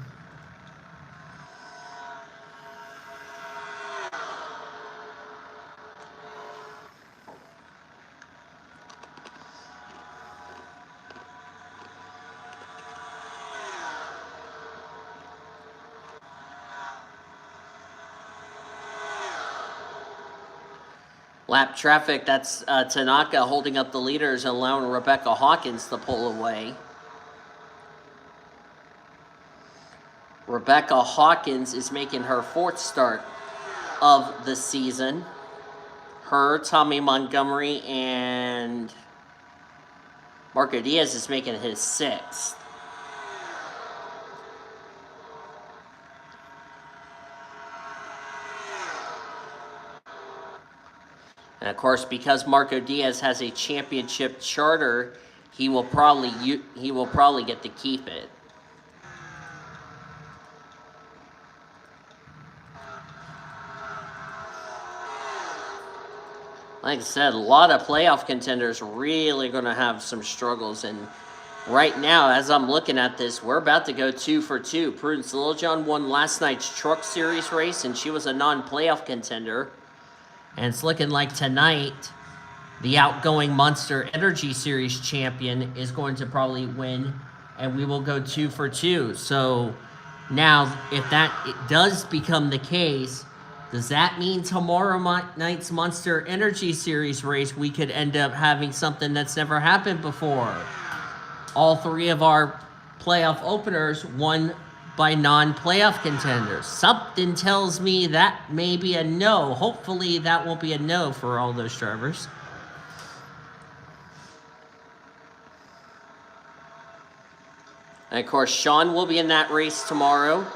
Lap traffic, that's Tanaka holding up the leaders and allowing Rebecca Hawkins to pull away. Rebecca Hawkins is making her 4th start of the season. Her, Tommy Montgomery, and Marco Diaz is making his 6th. And of course, because Marco Diaz has a championship charter, he will probably get to keep it. Like I said, a lot of playoff contenders really going to have some struggles. And right now, as I'm looking at this, we're about to go 2 for 2. Prudence Littlejohn won last night's Truck Series race, and she was a non-playoff contender. And it's looking like tonight, the outgoing Monster Energy Series champion is going to probably win, and we will go 2 for 2. So now, if it does become the case, does that mean tomorrow night's Monster Energy Series race, we could end up having something that's never happened before? All 3 of our playoff openers won by non-playoff contenders. Something tells me that may be a no. Hopefully that won't be a no for all those drivers. And of course, Sean will be in that race tomorrow,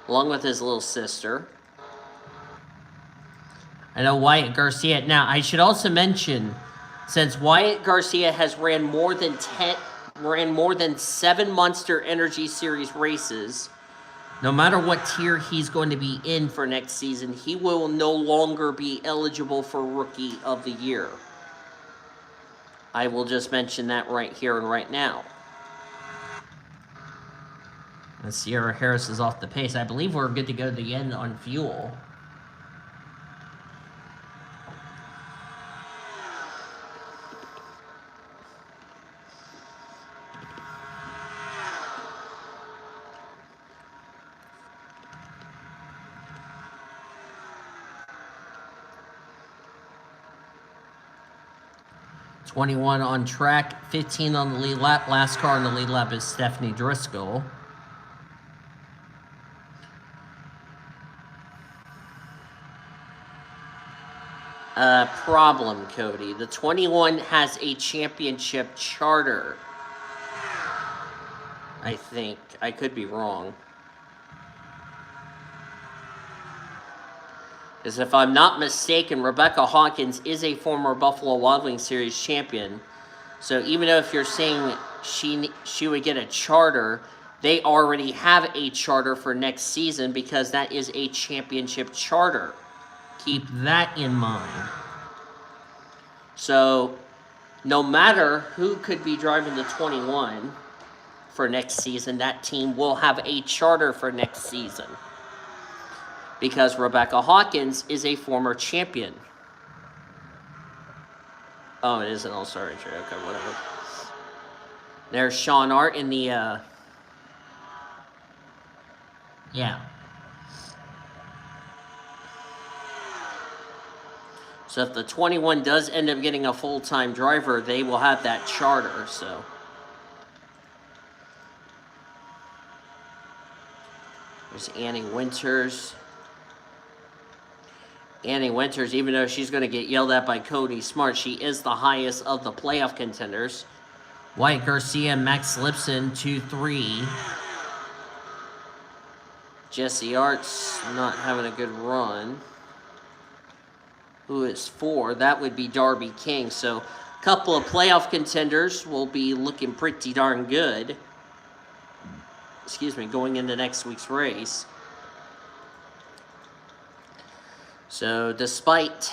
along with his little sister. I know Wyatt Garcia. Now, I should also mention, since Wyatt Garcia has ran more than 7 Monster Energy Series races, no matter what tier he's going to be in for next season, he will no longer be eligible for Rookie of the Year. I will just mention that right here and right now. And Sierra Harris is off the pace. I believe we're good to go to the end on fuel. 21 on track, 15 on the lead lap. Last car on the lead lap is Stephanie Driscoll. Problem, Cody. The 21 has a championship charter. I think. I could be wrong. Because if I'm not mistaken, Rebecca Hawkins is a former Buffalo Wild Wings Series champion. So even though if you're saying she would get a charter, they already have a charter for next season because that is a championship charter. Keep that in mind. So no matter who could be driving the 21 for next season, that team will have a charter for next season. Because Rebecca Hawkins is a former champion. Oh, it is an all-star entry. Okay, whatever. There's Sean Art in the, yeah. So if the 21 does end up getting a full-time driver, they will have that charter, so. There's Annie Winters. Annie Winters, even though she's going to get yelled at by Cody Smart, she is the highest of the playoff contenders. Wyatt Garcia, Max Lipson, 2-3. Jesse Arts not having a good run. Who is 4? That would be Darby King. So a couple of playoff contenders will be looking pretty darn good. Excuse me, going into next week's race. So despite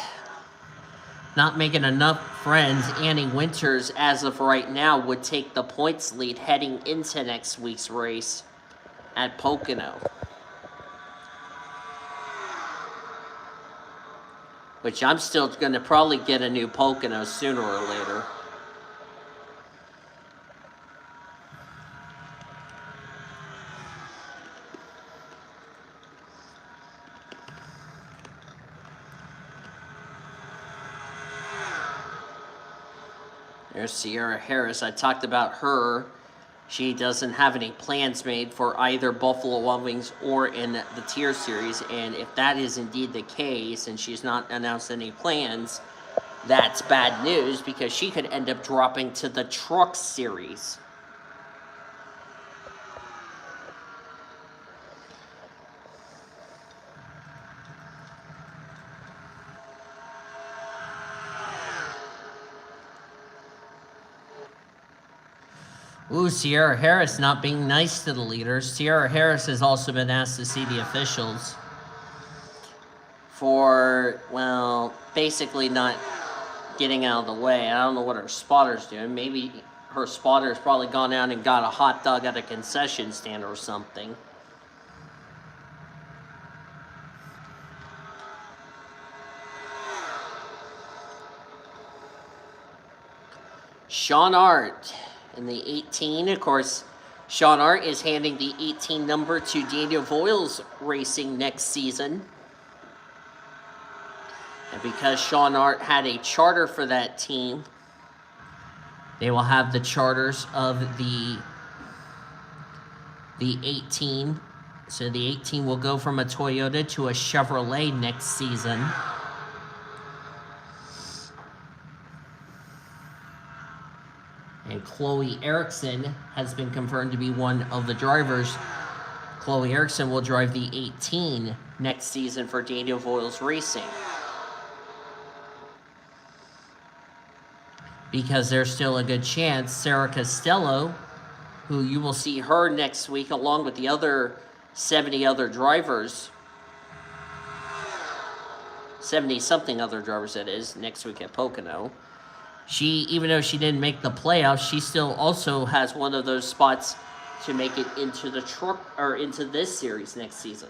not making enough friends, Annie Winters, as of right now, would take the points lead heading into next week's race at Pocono. Which I'm still going to probably get a new Pocono sooner or later. There's Sierra Harris. I talked about her. She doesn't have any plans made for either Buffalo Wild Wings or in the Tier Series. And if that is indeed the case and she's not announced any plans, that's bad news because she could end up dropping to the Truck Series. Ooh, Sierra Harris not being nice to the leaders. Sierra Harris has also been asked to see the officials for, well, basically not getting out of the way. I don't know what her spotter's doing. Maybe her spotter's probably gone out and got a hot dog at a concession stand or something. Sean Art in the 18, of course, Sean Art is handing the 18 number to Daniel Voiles Racing next season. And because Sean Art had a charter for that team, they will have the charters of the 18. So the 18 will go from a Toyota to a Chevrolet next season. And Chloe Erickson has been confirmed to be one of the drivers. Chloe Erickson will drive the 18 next season for Daniel Voiles Racing. Because there's still a good chance Sarah Costello, who you will see her next week along with the other 70 other drivers, 70-something other drivers that is, next week at Pocono. She, even though she didn't make the playoffs, she still also has one of those spots to make it into the truck or into this series next season.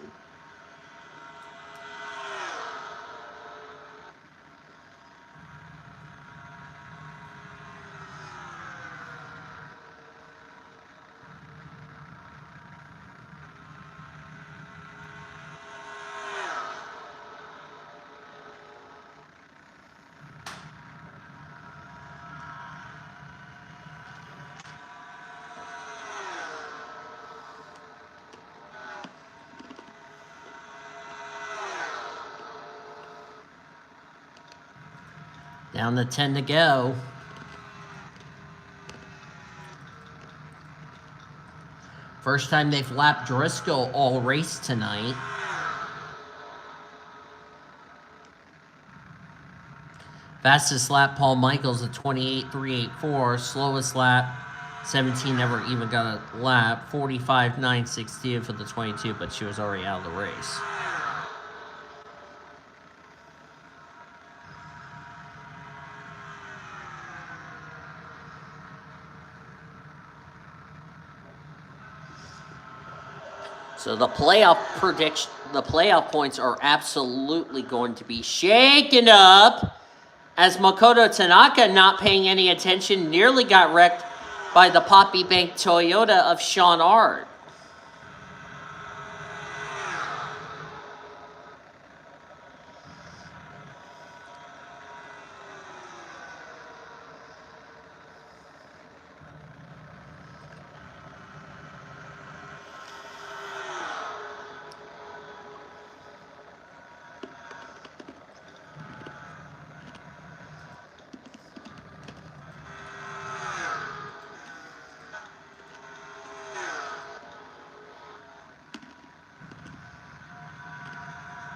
Down to 10 to go. First time they've lapped Driscoll all race tonight. Fastest lap, Paul Michaels at 28.384. Slowest lap, 17 never even got a lap. 45.962 for the 22, but she was already out of the race. So the playoff points are absolutely going to be shaken up, as Makoto Tanaka, not paying any attention, nearly got wrecked by the Poppy Bank Toyota of Sean Art.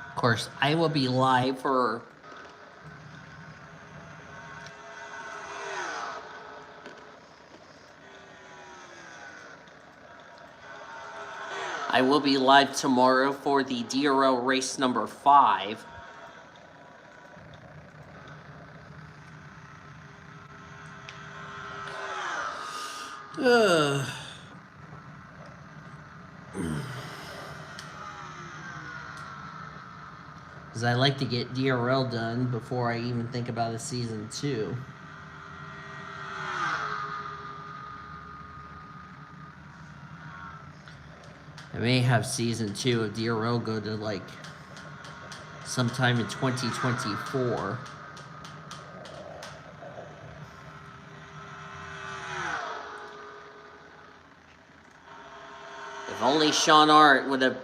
Of course, I will be live for tomorrow for the DRL race number 5. Because I like to get DRL done before I even think about a season 2. I may have season 2 of DRL go to like sometime in 2024. If only Sean Art would have,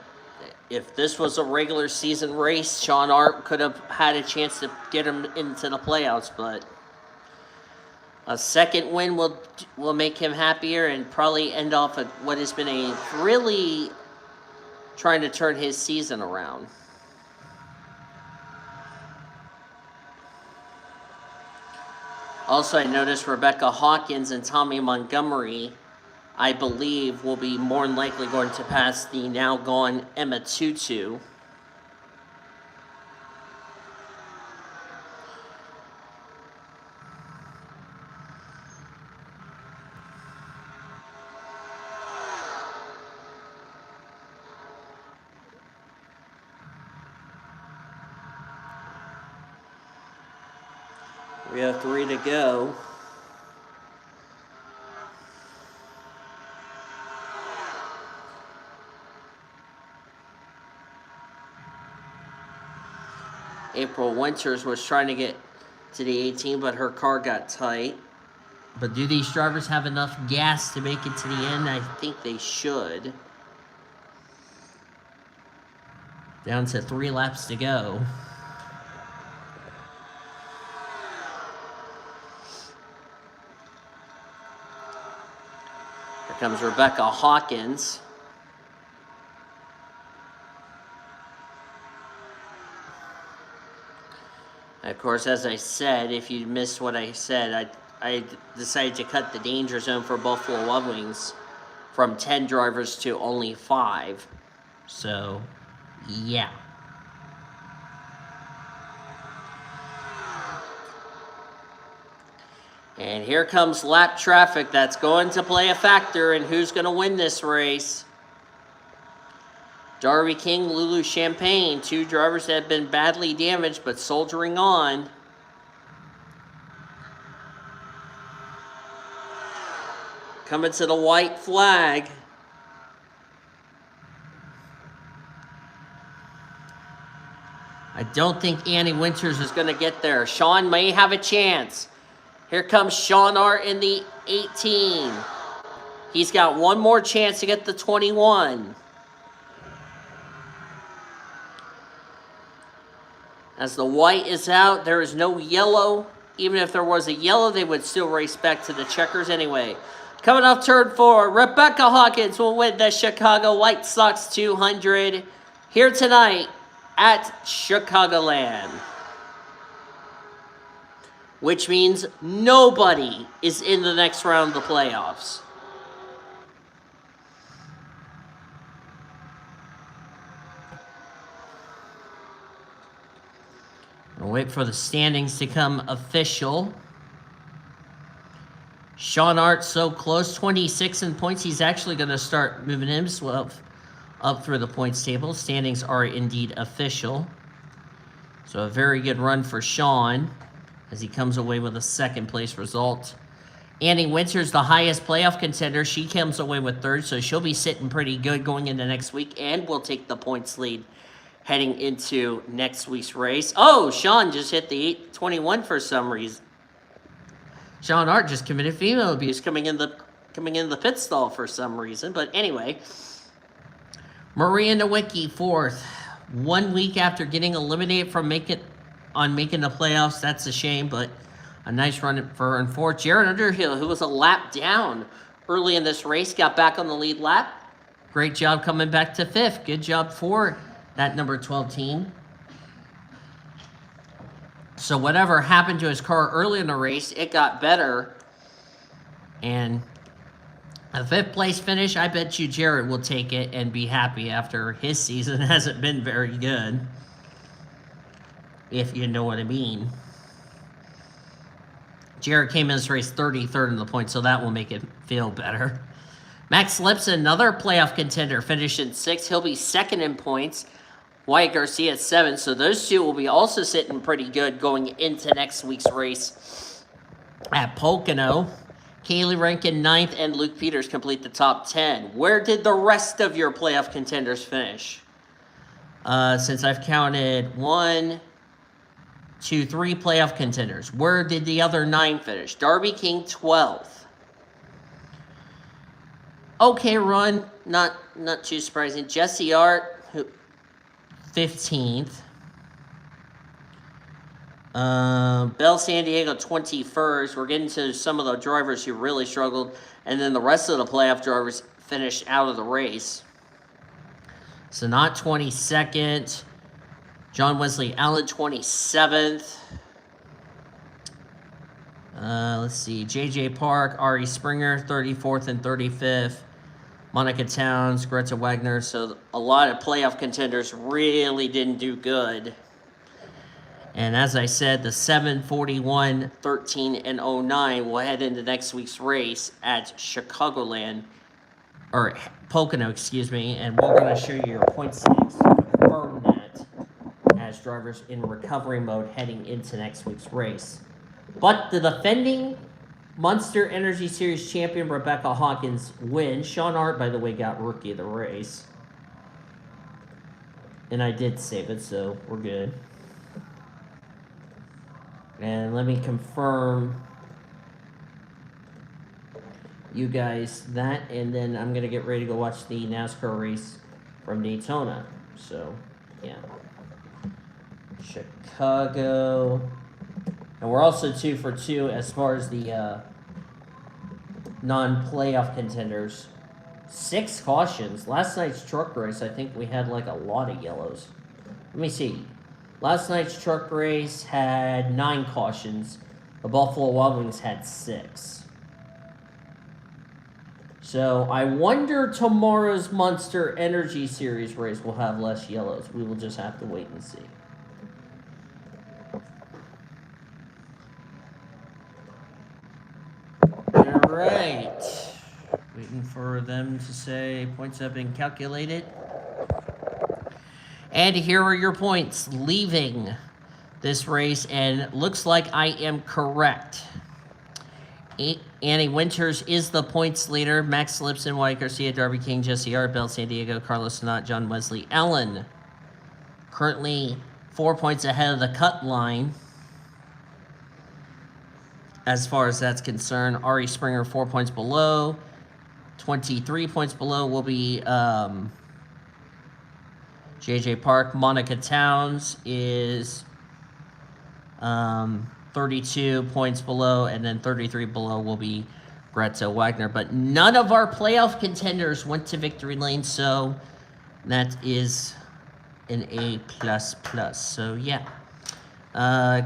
if this was a regular season race, Sean Art could have had a chance to get him into the playoffs, but a second win will make him happier and probably end off what has been a really trying to turn his season around. Also, I noticed Rebecca Hawkins and Tommy Montgomery, I believe, will be more than likely going to pass the now gone Emma Tutu. We have 3 to go. April Winters was trying to get to the 18, but her car got tight. But do these drivers have enough gas to make it to the end? I think they should. Down to 3 laps to go. Here comes Rebecca Hawkins. Of course, as I said, if you missed what I said, I decided to cut the danger zone for Buffalo Wild Wings from 10 drivers to only 5. So, yeah. And here comes lap traffic. That's going to play a factor in who's going to win this race. Darby King, Lulu Champagne, 2 drivers that have been badly damaged but soldiering on. Coming to the white flag. I don't think Annie Winters is going to get there. Sean may have a chance. Here comes Sean Art in the 18. He's got one more chance to get the 21. As the white is out, there is no yellow even if there was a yellow, they would still race back to the checkers anyway. Coming off turn 4, Rebecca Hawkins will win the Chicago White Sox 200 here tonight at Chicagoland. Which means nobody is in the next round of the playoffs. We'll wait for the standings to come official. Sean Hart so close, 26 in points. He's actually going to start moving himself up through the points table. Standings are indeed official. So a very good run for Sean as he comes away with a second place result. Annie Winter's the highest playoff contender. She comes away with third, so she'll be sitting pretty good going into next week, and will take the points lead heading into next week's race. Oh, Sean just hit the 821 for some reason. Sean Hart just committed female abuse coming in the pit stall for some reason. But anyway, Maria Nowicki fourth. 1 week after getting eliminated from making the playoffs. That's a shame, but a nice run for her in fourth. Jared Underhill, who was a lap down early in this race, got back on the lead lap. Great job coming back to fifth. Good job for that number 12 team. So whatever happened to his car early in the race, it got better. And a fifth place finish, I bet you Jared will take it and be happy after his season hasn't been very good. If you know what I mean. Jared came in this race 33rd in the points, so that will make it feel better. Max Lipson, another playoff contender, finished in 6th. He'll be second in points. Wyatt Garcia at 7th, so those two will be also sitting pretty good going into next week's race at Pocono. Kaylee Rankin 9th, and Luke Peters complete the top 10. Where did the rest of your playoff contenders finish? Since I've counted 1, 2, 3 playoff contenders. Where did the other 9 finish? Darby King 12th. Okay run, not too surprising. Jesse Art, 15th. Bell San Diego 21st. We're getting to some of the drivers who really struggled, and then the rest of the playoff drivers finished out of the race. So not 22nd. John Wesley Allen 27th. Let's see. JJ Park, Ari Springer 34th and 35th. Monica Towns, Greta Wagner. So a lot of playoff contenders really didn't do good. And as I said, the 7, 41, 13, and 09 will head into next week's race at Chicagoland, or Pocono, excuse me. And we're going to show you your point standings to confirm that as drivers in recovery mode heading into next week's race. But the defending Monster Energy Series champion Rebecca Hawkins wins. Sean Hart, by the way, got rookie of the race. And I did save it, so we're good. And let me confirm you guys that, and then I'm going to get ready to go watch the NASCAR race from Daytona. So, yeah. Chicago. And we're also 2 for 2 as far as the non-playoff contenders. 6 cautions. Last night's truck race, I think we had like a lot of yellows. Let me see. Last night's truck race had 9 cautions. The Buffalo Wild Wings had 6. So I wonder tomorrow's Monster Energy Series race will have less yellows. We will just have to wait and see. All right. Waiting for them to say points have been calculated. And here are your points leaving this race, and looks like I am correct. Annie Winters is the points leader. Max Lipson, Wyatt Garcia, Darby King, Jesse Art, Bell San Diego, Carlos Sonat, John Wesley Allen. Currently 4 points ahead of the cut line. As far as that's concerned, Ari Springer 4 points below. 23 points below will be JJ Park. Monica Towns is 32 points below, and then 33 below will be Greta Wagner. But none of our playoff contenders went to victory lane, so that is an A++. So, yeah.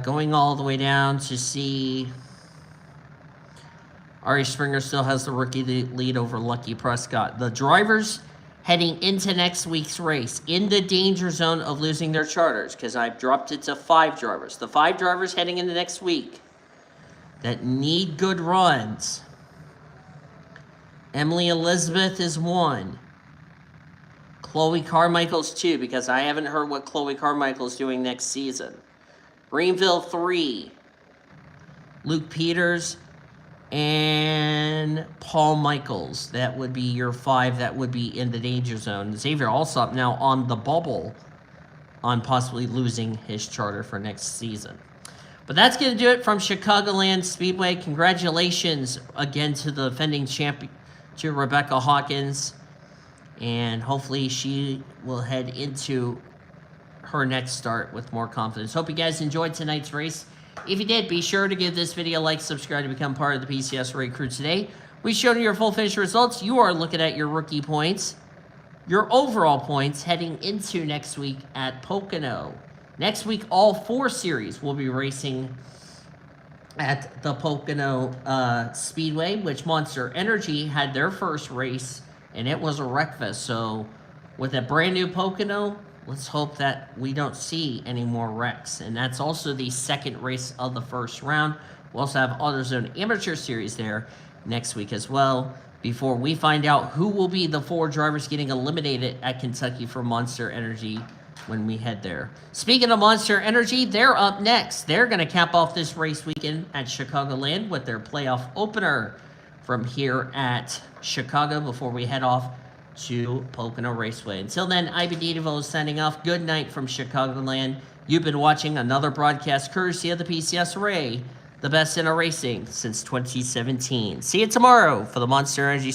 Going all the way down to see... Ari Springer still has the rookie lead over Lucky Prescott. The drivers heading into next week's race in the danger zone of losing their charters, because I've dropped it to 5 drivers. The 5 drivers heading into next week that need good runs. Emily Elizabeth is 1. Chloe Carmichael's 2, because I haven't heard what Chloe Carmichael's doing next season. Greenville 3. Luke Peters and Paul Michaels. That would be your 5 that would be in the danger zone. Xavier Alsop now on the bubble on possibly losing his charter for next season. But that's going to do it from Chicagoland Speedway. Congratulations again to the defending champion, to Rebecca Hawkins. And hopefully she will head into her next start with more confidence. Hope you guys enjoyed tonight's race. If you did, be sure to give this video a like, subscribe to become part of the PCSRA crew today. We showed you your full finish results. You are looking at your rookie points, your overall points heading into next week at Pocono. Next week, all 4 series will be racing at the Pocono Speedway, which Monster Energy had their first race, and it was a wreckfest. So with a brand new Pocono, let's hope that we don't see any more wrecks. And that's also the second race of the first round. We'll also have AutoZone Amateur Series there next week as well, before we find out who will be the 4 drivers getting eliminated at Kentucky for Monster Energy when we head there. Speaking of Monster Energy, they're up next. They're going to cap off this race weekend at Chicagoland with their playoff opener from here at Chicago before we head off to Pocono Raceway. Until then, IBD DeVoe is signing off. Good night from Chicagoland. You've been watching another broadcast courtesy of the PCSRA, the best in our racing since 2017. See you tomorrow for the Monster Energy